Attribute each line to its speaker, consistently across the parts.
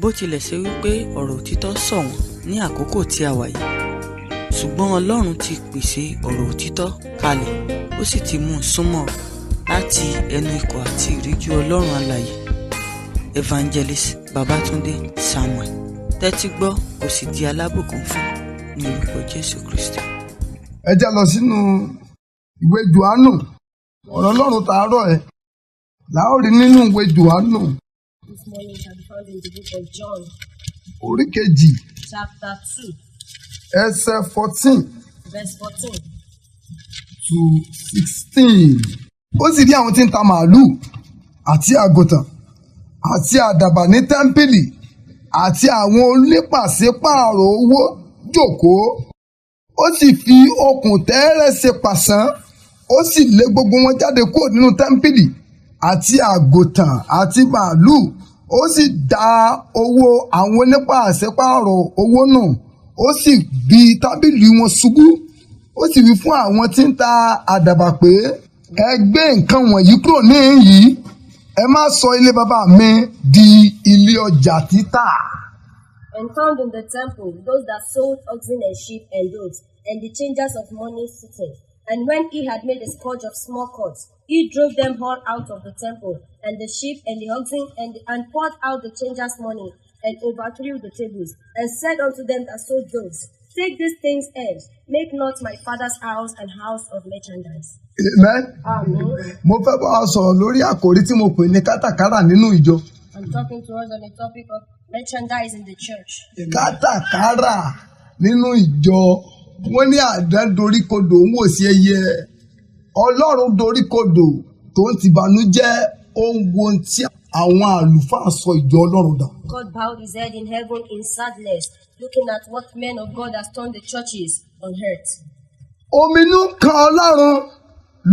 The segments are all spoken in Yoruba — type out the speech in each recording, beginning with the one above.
Speaker 1: Bó tilẹ̀ ṣe wípé ọ̀rọ̀ òtítọ́ ṣọ̀wọ́n ní àkókò tí a wà yìí, ṣùgbọ́n Ọlọ́run ti pèsè ọ̀rọ̀ òtítọ́ kalẹ̀, ó sì ti mú un súnmọ́ láti ẹnu ikọ̀ àti ìríjú Ọlọ́run alààyè, Evangelist Babátúndé Samuel. Tẹ́tí gbọ́ kó sì di alábùkún fún ní orúkọ Jésù Kristi.
Speaker 2: Ẹ já lọ sínú ìwé Jòhánù, ọ̀rọ̀ Ọlọ́run tàárọ̀ ẹ̀ láòrí nínú ìwé Jòhánù.
Speaker 3: This morning shall be found in the book of John,
Speaker 2: Orí kejì,
Speaker 3: chapter 2,
Speaker 2: ẹsẹ̀ 14
Speaker 3: verse 14.
Speaker 2: to 16. Ó sì rí àwọn tí ń ta màálù àti àgùntàn àti àdàbà ní tẹ́ḿpìlì àti àwọn onípàṣípààrọ̀ owó jókòó. Ó sì fi okùn tẹ́ẹ́rẹ́ ṣe pàṣán, ó sì lé gbogbo wọn jáde kúrò nínú tẹ́ḿpìlì àti àgùntàn àti màálù. Ó sì dá owó àwọn onípàṣípààrọ̀ owó nù, ó sì gbí tábìlì wọn ṣubú. Ó sì wí fún àwọn tí ń ta àdàbà pé, ẹ gbé nǹkan wọ̀nyí kúrò níhìn-ín, ẹ má sọ ilé bàbá mi di ilé ọjà títà.
Speaker 3: And found in the temple those that sold oxen and sheep and goats, and the changers of money sitting. And when he had made a scourge of small cords, he drove them all out of the temple, and the sheep and the oxen, and poured out the changers' money, and overthrew the tables, and said unto them that sold doves, take these things hence, make not my father's house an house of merchandise.
Speaker 2: Amen.
Speaker 3: Amen.
Speaker 2: Mo fẹ́ bá wa sọ̀rọ̀ lórí àkòrí tí mo pè ní kátàkárà nínú ìjọ.
Speaker 3: I'm talking to us on the topic of merchandise in the church.
Speaker 2: Kátàkárà nínú ìjọ. Wọ́n ní àdán doríkodò ń wò sí ẹyẹ. Ọlọ́run doríkodò tó ń tìbànújẹ́ ohun tí àwọn àlùfáà sọ ìjọ Ọlọ́run dà.
Speaker 3: God bowed his head in heaven in sadness, looking at what men of God has turned the churches on earth.
Speaker 2: Ominú kan Ọlọ́run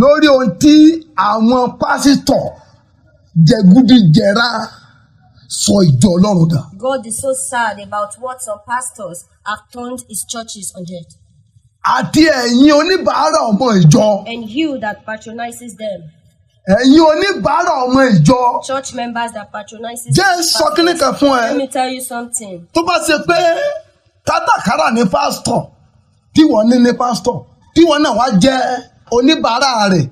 Speaker 2: lórí ohun tí àwọn pásítọ̀ jẹgúdújẹrá sọ ìjọ Ọlọ́run dà.
Speaker 3: God is so sad about what some pastors have turned his churches on earth.
Speaker 2: Àti ẹ̀yin oníbàárà ọmọ ìjọ.
Speaker 3: And you that patronizes them.
Speaker 2: Ẹ̀yin oníbàárà ọmọ ìjọ.
Speaker 3: Church members that patronizes
Speaker 2: Jẹ́ sọ kíní kan fún ẹ.
Speaker 3: Let me tell you something.
Speaker 2: Tó bá ṣe pé kátàkárà ní pásítọ̀, tí wọ́n ní pásítọ̀, tí wọ́n náà wá jẹ́ oníbàárà rẹ̀,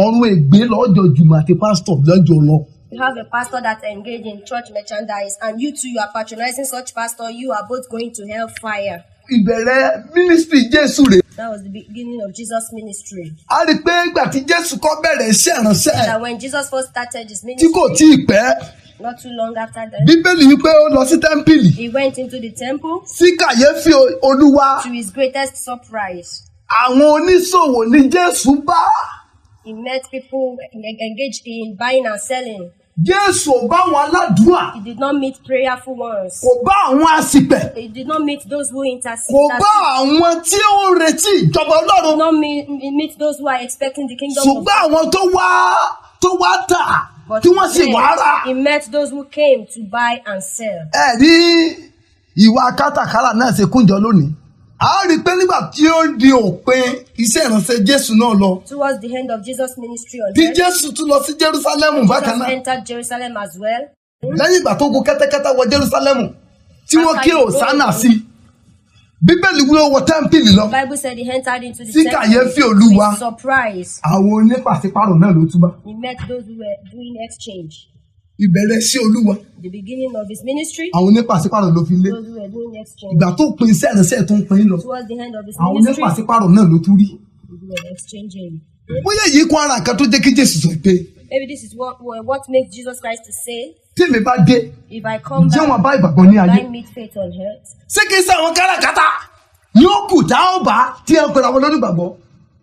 Speaker 2: ọ̀run ègbé lọ́jọ́ jùmọ̀ àti pásítọ̀ lọ́jọ́ lọ.
Speaker 3: You have a pastor that engage in church merchandise, and you too, you are patronizing such pastor, you are both going to hellfire.
Speaker 2: Ìbẹ̀rẹ̀ mínísítírì Jésù rè.
Speaker 3: That was the beginning of Jesus' ministry.
Speaker 2: A rí i pé ìgbà tí Jésù kọ́ bẹ̀rẹ̀ iṣẹ́ ìránṣẹ́.
Speaker 3: That when Jesus first started his
Speaker 2: Tí
Speaker 3: ministry,
Speaker 2: kò tí ì pẹ́.
Speaker 3: not too long after that,
Speaker 2: Bíbélì wípé ó lọ sí tẹ́ḿpìlì.
Speaker 3: he went into the temple.
Speaker 2: Sí kàyéfì Olúwa.
Speaker 3: To his greatest surprise,
Speaker 2: Àwọn oníṣòwò ní Jésù bá.
Speaker 3: he met people engaged in buying and selling.
Speaker 2: Jésù ò bá wọn aládùúà.
Speaker 3: He did not meet prayerful ones.
Speaker 2: Kò bá àwọn àsìpẹ̀.
Speaker 3: He did not meet those who intercede.
Speaker 2: Kò bá àwọn tí ó ń retí ìjọba
Speaker 3: He
Speaker 2: Ọlọ́run.
Speaker 3: did not meet those who are expecting the kingdom of
Speaker 2: Ṣùgbọ́n àwọn tó wá tà
Speaker 3: God.
Speaker 2: tí wọ́n sì wá rà.
Speaker 3: He met those who came to buy and sell.
Speaker 2: Ẹ rí ìwà kátàkárà náà ṣe kúnjọ lónìí. A rí i pé nígbà tí ó di òpin iṣẹ́ ìránṣẹ́ Jésù náà lọ.
Speaker 3: Towards the end of Jesus' ministry on
Speaker 2: Tí
Speaker 3: earth,
Speaker 2: Jésù tún lọ sí Jerúsálẹ́mù bákan
Speaker 3: Jesus
Speaker 2: náà.
Speaker 3: entered Jerusalem as well.
Speaker 2: Lẹ́yìn ìgbà tó gun kẹ́tẹ́kẹ́tẹ́ wọ Jerúsálẹ́mù tí wọ́n ké Hòsánà sí. Bíbélì wí ó wọ tẹ́ḿpìlì lọ.
Speaker 3: The Bible said he entered into the
Speaker 2: Sí kàyéfì Olúwa.
Speaker 3: with surprise.
Speaker 2: Àwọn onípàṣípàrọ̀ náà ló túbá.
Speaker 3: He met those who were doing exchange.
Speaker 2: Ìbẹ̀rẹ̀ sí Olúwa.
Speaker 3: The beginning of his ministry,
Speaker 2: Àwọn onípàṣípàrọ̀ ló fi lé.
Speaker 3: those who were doing exchange.
Speaker 2: Ìgbà tó pin iṣẹ́ ìránṣẹ́ tó ń pin lọ.
Speaker 3: Towards the end of his
Speaker 2: Àwọn
Speaker 3: ministry,
Speaker 2: onípàṣípàrọ̀ náà ló tún rí.
Speaker 3: they were exchanging.
Speaker 2: Bóyá èyí kún ara nǹkan tó jẹ́ kí Jésù sọ pé
Speaker 3: Maybe this is what makes Jesus Christ to say,
Speaker 2: tèmi bá dé
Speaker 3: if I come
Speaker 2: ǹjẹ́ wọn
Speaker 3: back,
Speaker 2: bá ìgbàgbọ́ ní ayé.
Speaker 3: I meet faith on earth.
Speaker 2: Ṣé kìí ṣe àwọn káràkátà yóò kù tá ó bá tí ẹ ń pera wọn lórí ìgbàgbọ́?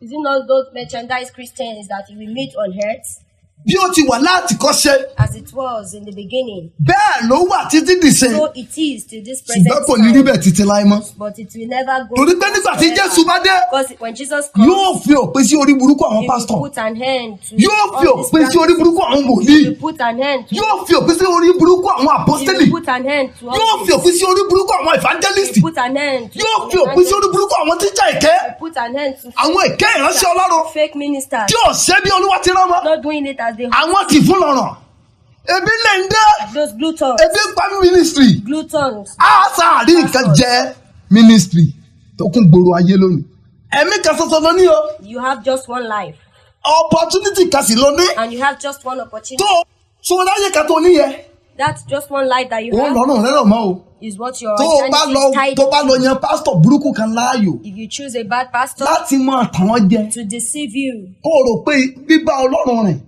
Speaker 3: Is it not those merchandise Christians that we meet on earth?
Speaker 2: Bí ó ti wà láti kọ́ṣe
Speaker 3: As it was in the beginning,
Speaker 2: bẹ́ẹ̀ ló wà títí dìṣe.
Speaker 3: so it is to this present
Speaker 2: Ṣùgbọ́n kò ní rí
Speaker 3: time.
Speaker 2: bẹ́ẹ̀ títí láé mọ́.
Speaker 3: But it will never go.
Speaker 2: Torí pé nígbà tí Jésù bá dé
Speaker 3: Because when Jesus comes,
Speaker 2: yóò fi òpin sí orí burúkú àwọn
Speaker 3: he
Speaker 2: pásítọ̀.
Speaker 3: will put an end to
Speaker 2: Yóò fi
Speaker 3: all these
Speaker 2: òpin sí orí burúkú àwọn wòlíì.
Speaker 3: He will put an end to
Speaker 2: Yóò fi òpin sí orí burúkú àwọn
Speaker 3: He
Speaker 2: àpọ́stélì.
Speaker 3: will put an end to all
Speaker 2: Yóò fi
Speaker 3: this.
Speaker 2: òpin sí orí burúkú àwọn
Speaker 3: He
Speaker 2: evangelist.
Speaker 3: will put an end to
Speaker 2: Yóò fi òpin sí orí burúkú àwọn tíjà ìkẹ́.
Speaker 3: He will put an end to
Speaker 2: Àwọn ìkẹ́ ìránṣẹ́ Ọlọ́run
Speaker 3: fake ministers
Speaker 2: tí ò ṣe bí Olúwa ti rán wọn.
Speaker 3: not doing it as they
Speaker 2: Àwọn tì fún lọ́rọ̀. ebi lè ń dé.
Speaker 3: Those gluttons.
Speaker 2: Ebi ń pa ministry.
Speaker 3: Gluttons.
Speaker 2: Sáàrí nǹkan jẹ́ ministry tó kún gbòòrò ayé lónìí. Ẹ̀mí kan ṣoṣo ló ní o.
Speaker 3: You have just one life.
Speaker 2: Opportunity kan sì ló ní.
Speaker 3: And you have just one opportunity.
Speaker 2: Tó so láyé kan tó níyẹn.
Speaker 3: That's just one life that you
Speaker 2: Ó
Speaker 3: have.
Speaker 2: lọ́rùn rẹ̀ lọ́ mọ́ o.
Speaker 3: Is what your
Speaker 2: Tó
Speaker 3: eternity is tied
Speaker 2: tó bá lọ yan pásítọ̀ burúkú kan láàyò.
Speaker 3: If you choose a bad pastor
Speaker 2: Láti mọ àtàwọn jẹ.
Speaker 3: to deceive you,
Speaker 2: Ó rò pé bíbá Ọlọ́run rìn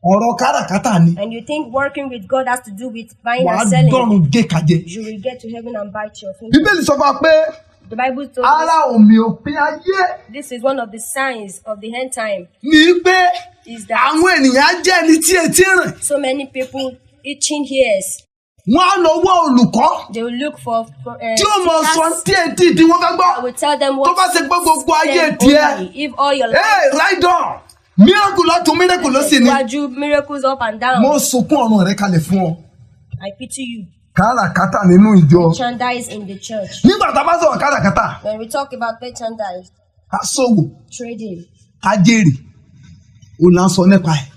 Speaker 2: ọ̀rọ̀ káràkátà ni.
Speaker 3: and you think working with God has to do with buying
Speaker 2: Wàá
Speaker 3: and selling,
Speaker 2: dọ̀run gé kajẹ.
Speaker 3: you will get to heaven and bite your finger.
Speaker 2: Bíbélì sọ fún wa pé
Speaker 3: The Bible told
Speaker 2: ara
Speaker 3: us
Speaker 2: òmì òpin ayé
Speaker 3: this is one of the signs of the end time,
Speaker 2: ní pé
Speaker 3: is that
Speaker 2: àwọn ènìyàn jẹ́ ẹni tí etí rìn.
Speaker 3: so many people itching ears.
Speaker 2: Wọ́n á lọ wá olùkọ́
Speaker 3: They will look for
Speaker 2: tí ó mọ sọ tí etí tí wọ́n fẹ́ gbọ́.
Speaker 3: I will tell them
Speaker 2: Tó
Speaker 3: what
Speaker 2: bá ṣe pé gbogbo ayé
Speaker 3: them
Speaker 2: tiẹ̀.
Speaker 3: only. If all your life
Speaker 2: Hey, right on. Miracle lọ́tún miracle ló sì ní.
Speaker 3: you miracles up and down,
Speaker 2: Mo sunkún ọ̀run rẹ̀ kalẹ̀ fún ọ.
Speaker 3: I pity you.
Speaker 2: Káràkátà nínú ìjọ.
Speaker 3: Merchandise in the church.
Speaker 2: Nígbà tá a bá sọ̀rọ̀ káràkátà,
Speaker 3: When we talk about merchandise,
Speaker 2: ká ṣòwò,
Speaker 3: trading,
Speaker 2: ká jèrè. Ó là ń sọ nípa ẹ̀.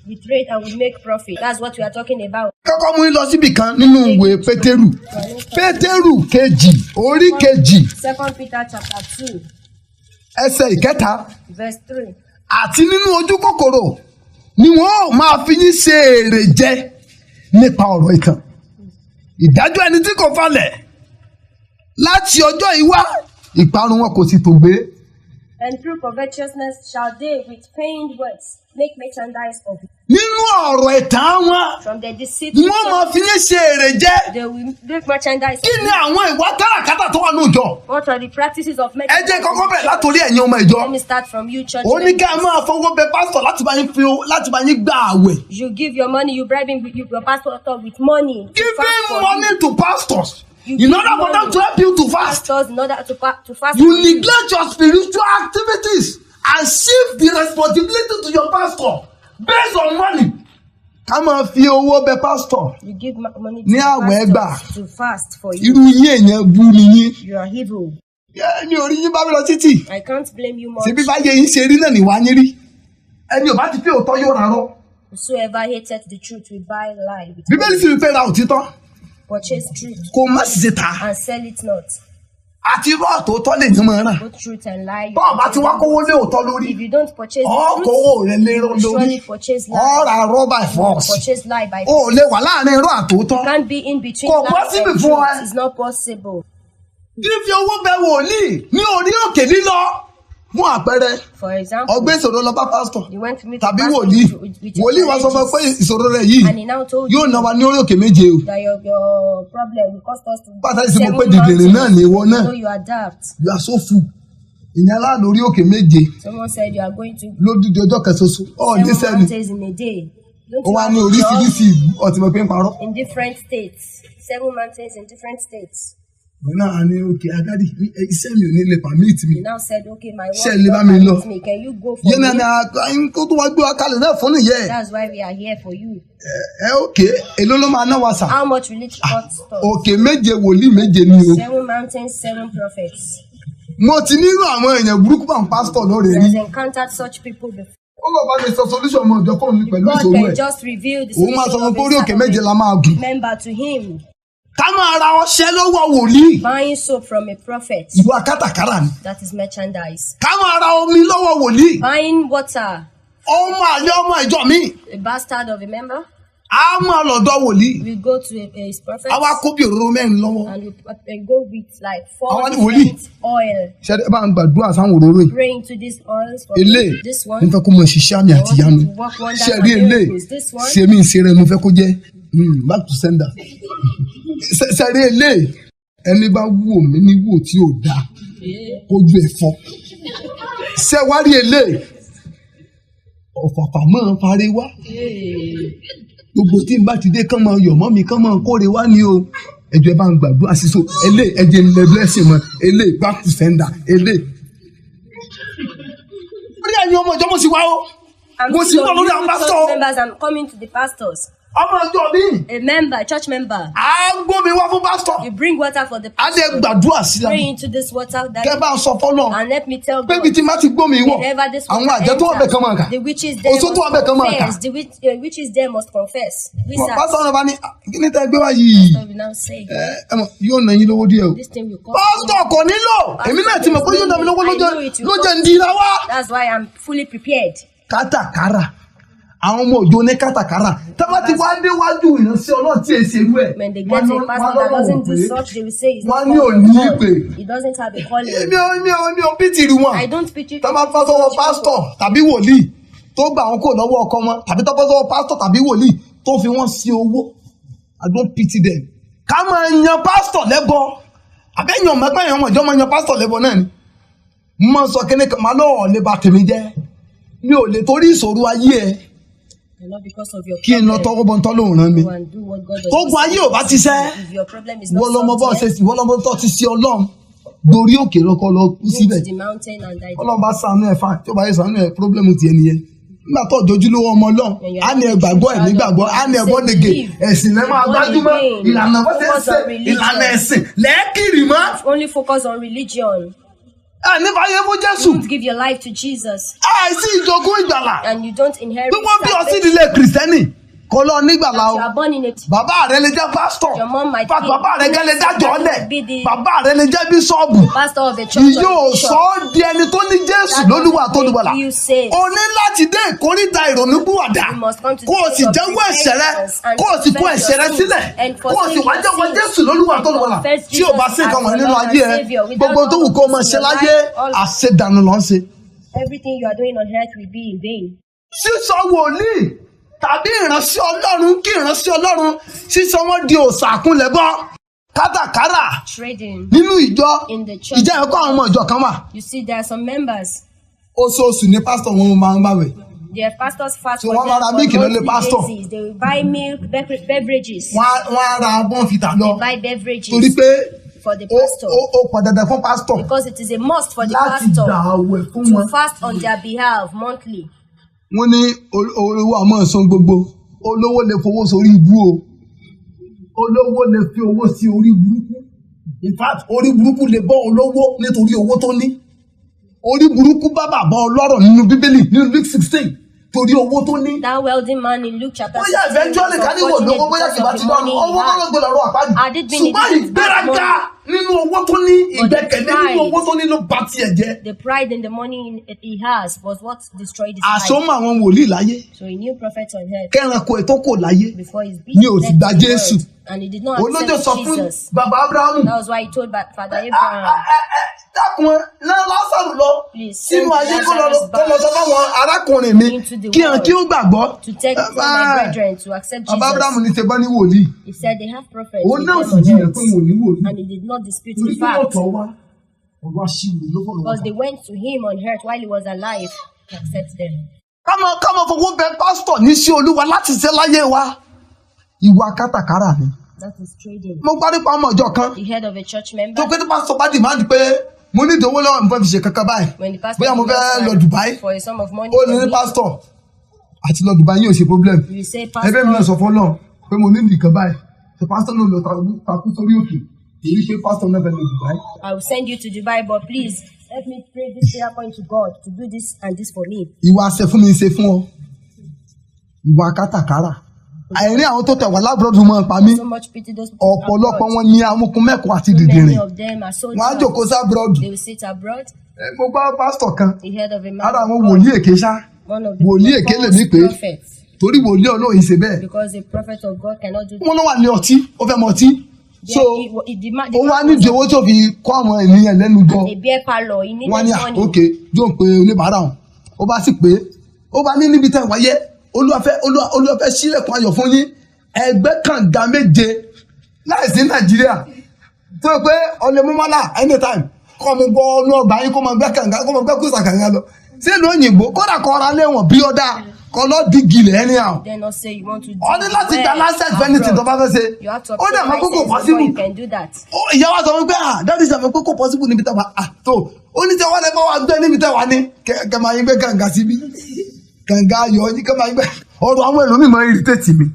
Speaker 3: we trade and we make profit. That's what we are talking about.
Speaker 2: Kọ́kọ́ mú yín lọ síbì kan nínú ìwé Pétérù. Pétérù kejì, orí kejì,
Speaker 3: 2 Peter chapter 2,
Speaker 2: ẹsẹ̀ ìkẹta.
Speaker 3: verse 3.
Speaker 2: Àti nínú ojú kòkòrò ni wọ́n ó máa fi yín ṣe èrè jẹ nípa ọ̀rọ̀ ìtàn. Ìdájọ́ ẹni tí kò falẹ̀ láti ọjọ́ ìwá ìparun wọn kò sì tó gbé.
Speaker 3: And through covetousness shall they with feigned words make merchandise of it.
Speaker 2: Nínú ọ̀rọ̀ ìtàn wọn
Speaker 3: From their deceitful
Speaker 2: wọ́n máa fi yín ṣe èrè jẹ.
Speaker 3: they will make merchandise
Speaker 2: Kí
Speaker 3: of
Speaker 2: ni
Speaker 3: it.
Speaker 2: àwọn ìwà káràkátà tó wà ní ìjọ?
Speaker 3: What are the practices of
Speaker 2: Ẹ
Speaker 3: merchandise?
Speaker 2: jẹ́ kọ́kọ́ bẹ̀rẹ̀ látòrí ẹ̀yin ọmọ ìjọ.
Speaker 3: Let me start from you, church.
Speaker 2: Ó ní ká
Speaker 3: members.
Speaker 2: máa fowó bẹ pásítọ̀ láti bá yín gba àwẹ̀.
Speaker 3: You give your money, you bribe him with your pastor with money. to fast
Speaker 2: Giving
Speaker 3: for
Speaker 2: money
Speaker 3: you.
Speaker 2: to pastors
Speaker 3: You
Speaker 2: in
Speaker 3: give
Speaker 2: order for them
Speaker 3: money
Speaker 2: to help you to fast.
Speaker 3: Pastors in order to fast.
Speaker 2: You
Speaker 3: for you.
Speaker 2: neglect your spiritual activities and shift the responsibility to your pastor based on money. Ká máa fi owó bẹ pásítọ̀.
Speaker 3: You give money
Speaker 2: Ní
Speaker 3: to
Speaker 2: àwẹ̀
Speaker 3: the
Speaker 2: gbà.
Speaker 3: pastors to fast for you.
Speaker 2: Irú yín èèyàn bú ni yín.
Speaker 3: You are evil.
Speaker 2: Ní orí yín bá mi lọ títì.
Speaker 3: I can't blame you much.
Speaker 2: Ṣebí báyé yín ṣe rí náà níwá yín rí. Ẹni ò bá ti fi òótọ́ yóò rà rọ.
Speaker 3: Whosoever hated the truth will buy lie with
Speaker 2: Bíbélì sì wípé ra òtítọ́.
Speaker 3: purchase truth
Speaker 2: Kó má sì ṣe tà á.
Speaker 3: and sell it not.
Speaker 2: Àti irú àtòótọ́ lè yín máa rà.
Speaker 3: Both truth and lie. you
Speaker 2: Bọ́ọ̀ bá ti wá
Speaker 3: can
Speaker 2: kówó lé òótọ́ lórí.
Speaker 3: If you don't purchase
Speaker 2: Ọ̀
Speaker 3: the
Speaker 2: kówó
Speaker 3: truth,
Speaker 2: rẹ̀ lérò
Speaker 3: you will
Speaker 2: lórí.
Speaker 3: surely purchase lie.
Speaker 2: Ọ̀ ra rọ́bà force.
Speaker 3: Purchase lie by
Speaker 2: O ò lè wà láàrin irú àtòótọ́.
Speaker 3: can't be in between
Speaker 2: Kò
Speaker 3: lie
Speaker 2: possible
Speaker 3: and
Speaker 2: fún ẹ.
Speaker 3: truth. It's not possible.
Speaker 2: Fífi owó bẹ wòlíì ní orí òkè lílọ. Fún àpẹẹrẹ,
Speaker 3: For example,
Speaker 2: ọgbẹ́ ìṣòro lọ bá pásítọ̀
Speaker 3: you went to meet
Speaker 2: tàbí
Speaker 3: the pastor
Speaker 2: wòlíì.
Speaker 3: with your
Speaker 2: Wòlíì wá sọ fún ẹ pé
Speaker 3: challenges,
Speaker 2: ìṣòro rẹ̀ yìí
Speaker 3: and he now told
Speaker 2: yóò
Speaker 3: you
Speaker 2: ná wa ní orí òkè méje o.
Speaker 3: that your problem will cost us to
Speaker 2: Pàtàkì sí mo
Speaker 3: 7
Speaker 2: pé dìdìrín náà ní ìwọ
Speaker 3: mountains.
Speaker 2: náà.
Speaker 3: No, you adapt.
Speaker 2: You are so full. Ìyẹn aláàlú orí òkè méje
Speaker 3: Someone said you are going to
Speaker 2: lódìdí ọjọ́ kan ṣoṣo. Ọ̀ ní
Speaker 3: 7
Speaker 2: sẹ́ni.
Speaker 3: mountains in a day. Don't
Speaker 2: Ó
Speaker 3: you
Speaker 2: wá
Speaker 3: have
Speaker 2: ní
Speaker 3: a job
Speaker 2: oríṣiríṣi ìlú ọtí mo pé ń parọ́.
Speaker 3: in different states? 7 mountains in different states.
Speaker 2: Òun náà ní òkè agádì iṣẹ́ mi ò ní lè pàmìtì mi.
Speaker 3: You now said, okay, my
Speaker 2: Ṣé
Speaker 3: work
Speaker 2: ẹ lè bá mi lọ?
Speaker 3: permits me. Can you go for
Speaker 2: Yẹn náà
Speaker 3: me?
Speaker 2: ni kó tó wá gbé wa kalẹ̀ náà fún nìyẹn.
Speaker 3: That's why we are here for you.
Speaker 2: Òkè èló ló máa ná wa sà.
Speaker 3: How much will it cost us?
Speaker 2: Òkè méje wòlíì méje ni o.
Speaker 3: 7 mountains, 7 prophets.
Speaker 2: Mo ti nínú àwọn èèyàn burúkú bá ń pásítọ̀ lóore
Speaker 3: He
Speaker 2: rí.
Speaker 3: has encountered such people before.
Speaker 2: Ó lọ bá mi sọ solution ọmọ ìjọ fún mi pẹ̀lú
Speaker 3: God
Speaker 2: ìṣòro
Speaker 3: can
Speaker 2: ẹ̀.
Speaker 3: just reveal the
Speaker 2: Òun máa sọ fún
Speaker 3: solution
Speaker 2: pé orí
Speaker 3: of
Speaker 2: òkè méje la máa gùn.
Speaker 3: member to him.
Speaker 2: Ká máa ra ọṣẹ lọ́wọ́ wòlíì.
Speaker 3: Buying soap from a prophet.
Speaker 2: Ìwà kátàkárà ni.
Speaker 3: That is merchandise.
Speaker 2: Ká máa ra omi lọ́wọ́ wòlíì.
Speaker 3: Buying water.
Speaker 2: Ọmọ àlè ọmọ ìjọ mi.
Speaker 3: A bastard of a member
Speaker 2: Á máa lọ́dọ̀ wòlíì.
Speaker 3: will go to a prophet
Speaker 2: Á wá kó bí òróró mẹ́rin lọ́wọ́.
Speaker 3: and will go with like 4
Speaker 2: Àwọn ni wòlíì.
Speaker 3: different oil.
Speaker 2: Ṣé ẹ bá ń gbàdúrà sáwọn òróró yìí?
Speaker 3: Pray into these oils for
Speaker 2: Elé
Speaker 3: me. This one.
Speaker 2: mo fẹ́ kó mọ ṣiṣẹ́ àmì àti ìyanu. Ṣé ẹ rí elé? Ṣé mi ìṣe rẹ̀ mo fẹ́ kó jẹ́? Back to sender. Ṣé ẹ rí elé? Ẹni bá wò mí ní wò tí ò dáa, kójú ẹ̀ fọ́. Ṣé wá rí elé? Ọ̀fàfà máa ń parí wá. Gbogbo tí n bá ti dé kán máa yọ̀ mọ́ mi kán máa kóre wá ní o. Ẹjọ́ ẹ bá ń gbàdúrà sísọ elé ẹjẹ ńlẹ̀ blessing mọ́ elé back to sender elé. Orí ẹ̀yin ọmọ ìjọ mo sì wá o.
Speaker 3: I'm
Speaker 2: Mo sì
Speaker 3: still
Speaker 2: wá
Speaker 3: on
Speaker 2: lórí
Speaker 3: you,
Speaker 2: àwọn
Speaker 3: church
Speaker 2: pásítọ̀.
Speaker 3: members. I'm coming to the pastors.
Speaker 2: ọmọ ìjọ mi.
Speaker 3: A member, a church member.
Speaker 2: a gbómi wá fún pásítọ̀.
Speaker 3: You bring water for the
Speaker 2: a
Speaker 3: pastor.
Speaker 2: lè gbàdúrà sí
Speaker 3: Pray
Speaker 2: i.
Speaker 3: into this water that
Speaker 2: kẹ́ bá ń sọ fọ́lọ́.
Speaker 3: and let me tell
Speaker 2: pé
Speaker 3: God.
Speaker 2: ibi tí má ti gbómi wọ̀.
Speaker 3: Wherever this
Speaker 2: àwọn
Speaker 3: water
Speaker 2: àjẹ́ tó wà bẹ̀ kán máa kà.
Speaker 3: the witches there
Speaker 2: oṣó tó wà bẹ̀ kán máa
Speaker 3: must
Speaker 2: kà.
Speaker 3: confess. The witches there must confess.
Speaker 2: pásítọ̀ náà bá ní kí ni tẹ́ gbé wá yìí.
Speaker 3: So we now say,
Speaker 2: ẹ mọ̀ yóò ná yín lówó díẹ̀ o.
Speaker 3: this thing will come.
Speaker 2: pásítọ̀ kò nílò. èmi náà ti mọ̀ pé yóò ná mi lówó ló jẹ́ ń dira wá.
Speaker 3: That's why I'm fully prepared.
Speaker 2: Kátàkárà àwọn ọmọ òjò ní kátàkárà tá bá ti wá déwájú ìránṣẹ́ Ọlọ́run tí èsì irú ẹ̀.
Speaker 3: When they get to a pastor that doesn't do such, they will say he's not
Speaker 2: wọ́n ní
Speaker 3: called
Speaker 2: òní
Speaker 3: of God.
Speaker 2: ìpè.
Speaker 3: He doesn't have a calling.
Speaker 2: mi ò pìtìrì wọn.
Speaker 3: I don't pity.
Speaker 2: tá bá bọ́ sọ́wọ́ pásítọ̀ tàbí wòlíì tó gbà wọn kò lọ́wọ́ ọkọ wọn tàbí tó bọ́ sọ́wọ́ pásítọ̀ tàbí wòlíì tó fi wọ́n sí owó. I don't pity them. ká máa yan pásítọ̀ lẹ́bọ àbẹ́yàn mẹ́gbẹ́ yẹn ọmọ ìjọ máa yan pásítọ̀ lẹ́bọ náà ni. mo sọ kíní kan máa lọ́ọ̀ lè ba tèmi jẹ́ mi ò lè torí ìṣòro ayé ẹ
Speaker 3: And not because of your
Speaker 2: kí n lọ tọwọ́ bọ́ ń tọ́ lóhùn rán mi.
Speaker 3: Go and do what God does.
Speaker 2: tógun ayé ò bá ti sẹ́
Speaker 3: If your problem is not
Speaker 2: wọ́n lọ́mọ bọ́
Speaker 3: solved
Speaker 2: ṣe
Speaker 3: yet,
Speaker 2: sí wọ́n lọ́mọ tó ti sí Ọlọ́run dorí òkè lọ́kọ́ lọ kú
Speaker 3: go
Speaker 2: síbẹ̀
Speaker 3: to the mountain and die.
Speaker 2: Ọlọ́run bá ṣàánú ẹ̀ fáà tí ó bá yẹ ṣàánú ẹ̀ pírọ́blẹ́mù tiẹ̀ nìyẹn nígbà tó jojúlówó ọmọ Ọlọ́run á ní ẹ gbàgbọ́ ẹ̀ nígbàgbọ́ á ní ẹ bọ́ nege ẹ̀sìn lẹ́ máa gbájúmọ́ ìlànà bó ṣe ń ṣe ìlànà ẹ̀sìn lẹ́ẹ̀kìrì mọ́
Speaker 3: Only focus on religion.
Speaker 2: ẹ̀ nípa ayé fún Jésù
Speaker 3: Don't give your life to Jesus.
Speaker 2: àìsí ìjogún ìgbàlà
Speaker 3: And you don't inherit
Speaker 2: bí wọ́n bí ọ sí
Speaker 3: salvation.
Speaker 2: ìdílé kìrìsìtẹ́nì kò lọ nígbàlà o
Speaker 3: You are born in it.
Speaker 2: bàbá rẹ lè jẹ́ pásítọ̀
Speaker 3: Your mom might
Speaker 2: bàbá rẹ gẹ́lẹ́ dájọ́ ọ̀lẹ̀
Speaker 3: be the
Speaker 2: bàbá rẹ lè jẹ́ bíṣọ́ọ̀bù
Speaker 3: pastor of the church.
Speaker 2: yóò sọ ọ́ di ẹni tó ní Jésù lólúwa tó lùwàlà
Speaker 3: You say
Speaker 2: o ní láti dé ìkórìtà ìrònúpìwàdà
Speaker 3: you must come to
Speaker 2: kó o sì jẹ́wọ́ ẹ̀ṣẹ̀ rẹ kó o sì kó ẹ̀ṣẹ̀ rẹ sílẹ̀ kó o sì wá jẹ́wọ́ Jésù lólúwa tó lùwàlà tí o bá sí nǹkan wọ̀nyí nínú ayé ẹ gbogbo tó wù kó o máa ṣe láyé àṣedànù ló ń ṣe.
Speaker 3: everything you are doing on earth will be in vain.
Speaker 2: sísọ wòlíì tàbí ìránṣẹ́ Ọlọ́run kí ìránṣẹ́ Ọlọ́run sísọ wọn di òòṣà àkúnlẹ̀bọ kátàkárà
Speaker 3: Trading
Speaker 2: nínú ìjọ
Speaker 3: in the church.
Speaker 2: ìjọ ẹ̀kọ́ àwọn ọmọ ìjọ kan wà
Speaker 3: You see, there are some members.
Speaker 2: oṣooṣù ní pásítọ̀ wọn máa ń báwẹ̀
Speaker 3: Their pastors fast
Speaker 2: So
Speaker 3: for
Speaker 2: wọ́n máa ra
Speaker 3: them
Speaker 2: milk
Speaker 3: on
Speaker 2: lọ́lé pastor.
Speaker 3: monthly basis. They will buy milk, beverages.
Speaker 2: wọ́n á ra bọ́ǹfìtà lọ
Speaker 3: Buy beverages
Speaker 2: torí pé
Speaker 3: for the
Speaker 2: ó
Speaker 3: pastor.
Speaker 2: pọn dandan fún pásítọ̀
Speaker 3: Because it is a must for the
Speaker 2: láti
Speaker 3: pastor
Speaker 2: gbà àwẹ̀ fún
Speaker 3: to
Speaker 2: wọn.
Speaker 3: fast on their behalf monthly.
Speaker 2: wọ́n ní olówó àmọ́ ìsan gbogbo olówó lè fowó sórí ibú o olówó lè fi owó sí orí burúkú in fact orí burúkú lè bọ́ olówó nítorí owó tó ní orí burúkú bá bàbá ọlọ́rọ̀ nínú Bíbélì nínú Luke 16 torí owó tó ní.
Speaker 3: That wealthy man in Luke chapter 16
Speaker 2: bóyá eventually ká ní wò lówó bóyá kì bá ti lọ́rùn owó kọ́ ló gbé lọ́rùn àpájù
Speaker 3: Had it been
Speaker 2: ṣùgbọ́n
Speaker 3: in the
Speaker 2: ìgbéraga nínú owó tó ní ìgbẹ́kẹ̀lé nínú owó tó ní ló bá tiẹ̀ jẹ́.
Speaker 3: The pride in the money he has was what destroyed his life.
Speaker 2: àsomọ́ àwọn wòlíì láyé
Speaker 3: So he knew prophet on earth
Speaker 2: kẹ́ranko ẹ̀ tó kò láyé
Speaker 3: before his
Speaker 2: ní òsì gba Jésù.
Speaker 3: and he did not
Speaker 2: olójó sọ
Speaker 3: accept
Speaker 2: fún
Speaker 3: Jesus.
Speaker 2: bàbá Abrahamu
Speaker 3: That was why he told Father Abraham,
Speaker 2: dákun náà Lásárù lọ
Speaker 3: Please
Speaker 2: sínú
Speaker 3: send
Speaker 2: ayé kó lọ
Speaker 3: Lazarus
Speaker 2: kó lọ sọ fáwọn arákùnrin mi
Speaker 3: into the
Speaker 2: kí hàn
Speaker 3: world
Speaker 2: kí ó gbàgbọ́.
Speaker 3: to take from my brethren to accept
Speaker 2: bàbá Abrahamu
Speaker 3: Jesus.
Speaker 2: ní ṣe bá ní wòlíì
Speaker 3: He said they have prophets
Speaker 2: òun
Speaker 3: with
Speaker 2: náà
Speaker 3: them
Speaker 2: sì
Speaker 3: on
Speaker 2: jiyàn
Speaker 3: earth,
Speaker 2: pé wòlíì wòlíì
Speaker 3: and he did not dispute
Speaker 2: torí
Speaker 3: the
Speaker 2: pé
Speaker 3: fact
Speaker 2: ọ̀tọ̀ wa ọ̀rọ̀ aṣíwò ló fọ̀rọ̀
Speaker 3: because
Speaker 2: wá.
Speaker 3: they went to him on earth while he was alive to accept them.
Speaker 2: kámọ fowó bẹ pásítọ̀ ní sí Olúwa láti ṣe láyé wa ìwà kátàkárà ni.
Speaker 3: That is trading.
Speaker 2: mo gbárí pa ọmọ ìjọ kan
Speaker 3: The head of a church member,
Speaker 2: tó pé tí pásítọ̀ bá dìmáàdì pé mo ní ìdánwò lọ́wọ́ nǹkan fi ṣe kankan báyìí
Speaker 3: when the pastor
Speaker 2: bóyá mo
Speaker 3: did
Speaker 2: fẹ́
Speaker 3: not
Speaker 2: lọ
Speaker 3: sign
Speaker 2: Dubai
Speaker 3: for a sum of money
Speaker 2: ó
Speaker 3: for
Speaker 2: ní
Speaker 3: me,
Speaker 2: pásítọ̀ àti lọ Dubai yóò ṣe problem
Speaker 3: you say,
Speaker 2: ẹgbẹ́ mi náà
Speaker 3: Pastor,
Speaker 2: sọ fọ́lọ́ pé mo ní nǹkan báyìí ṣe pásítọ̀ náà lọ takú sórí òkè èyí pé pásítọ̀ náà fẹ́ lọ Dubai.
Speaker 3: I will send you to Dubai, but please let me pray this prayer point to God to do this and this for me.
Speaker 2: ìwà ṣe fún mi ṣe fún ọ ìwà kátàkárà àìrí àwọn tó tẹ̀wá lábúròdù mọ́ pa mí
Speaker 3: So much pity those people
Speaker 2: ọ̀pọ̀lọpọ̀
Speaker 3: abroad.
Speaker 2: wọn ní amúkún mẹ́kọ̀ọ́ àti
Speaker 3: Many
Speaker 2: dìdìrìn
Speaker 3: of them are so
Speaker 2: wọn á jòkó sábúròdù.
Speaker 3: They will sit abroad.
Speaker 2: mo gbọ́ pásítọ̀ kan
Speaker 3: The head of a man
Speaker 2: ara
Speaker 3: of
Speaker 2: àwọn
Speaker 3: God,
Speaker 2: wòlíì èké ṣá
Speaker 3: one of the
Speaker 2: wòlíì èké lè ní pé
Speaker 3: false prophets,
Speaker 2: torí wòlíì Ọlọ́run ṣe bẹ́ẹ̀
Speaker 3: because a prophet of God cannot do
Speaker 2: wọ́n ló wà ní ọtí ó fẹ́ mọ ọtí so ó wá nídìí owó tó fi kọ́ àwọn ènìyàn lẹ́nu gan
Speaker 3: a beer parlor. He
Speaker 2: wọ́n
Speaker 3: needed
Speaker 2: ní
Speaker 3: money.
Speaker 2: òkè yóò pe oníbàárà wọn ó bá sì pé ó bá ní níbi tẹ́ wáyé olúwafẹ́ sílẹ̀kùn ayọ̀ fún yín ẹgbẹ́ kànga méje láìsí Nàìjíríà tó o pé ọlẹ́mọ́mọ́lá anytime kọ́ mi gbọ́ ọ̀nà ọgbà yín kó máa gbẹ́ kànga kó máa gbẹ́ kùsà kànga lọ sílùú òyìnbó kódà kọ́ ọ̀rá léwọ̀n bí ó dáa kọ́ lọ́ọ́ dìgìlẹ̀ ẹni àwọn.
Speaker 3: Then not say you want to do
Speaker 2: ọ ní láti gba license for anything tó bá fẹ́ ṣe
Speaker 3: You have to
Speaker 2: ó dẹ̀ mọ̀ pé kò
Speaker 3: license before
Speaker 2: possible
Speaker 3: you can do that.
Speaker 2: ìyá wa sọ wípé dáàdì sọ pé kò possible níbi tẹ́wà tó ó ní tẹ́wà lẹ́fọ́ wa gbé níbi tẹ́wà ní kẹ́ máa yín gbé kànga síbí kànga ayọ̀ yín kẹ́ máa yín gbé ọ̀rọ̀ àwọn ẹlòmíì máa irritate mi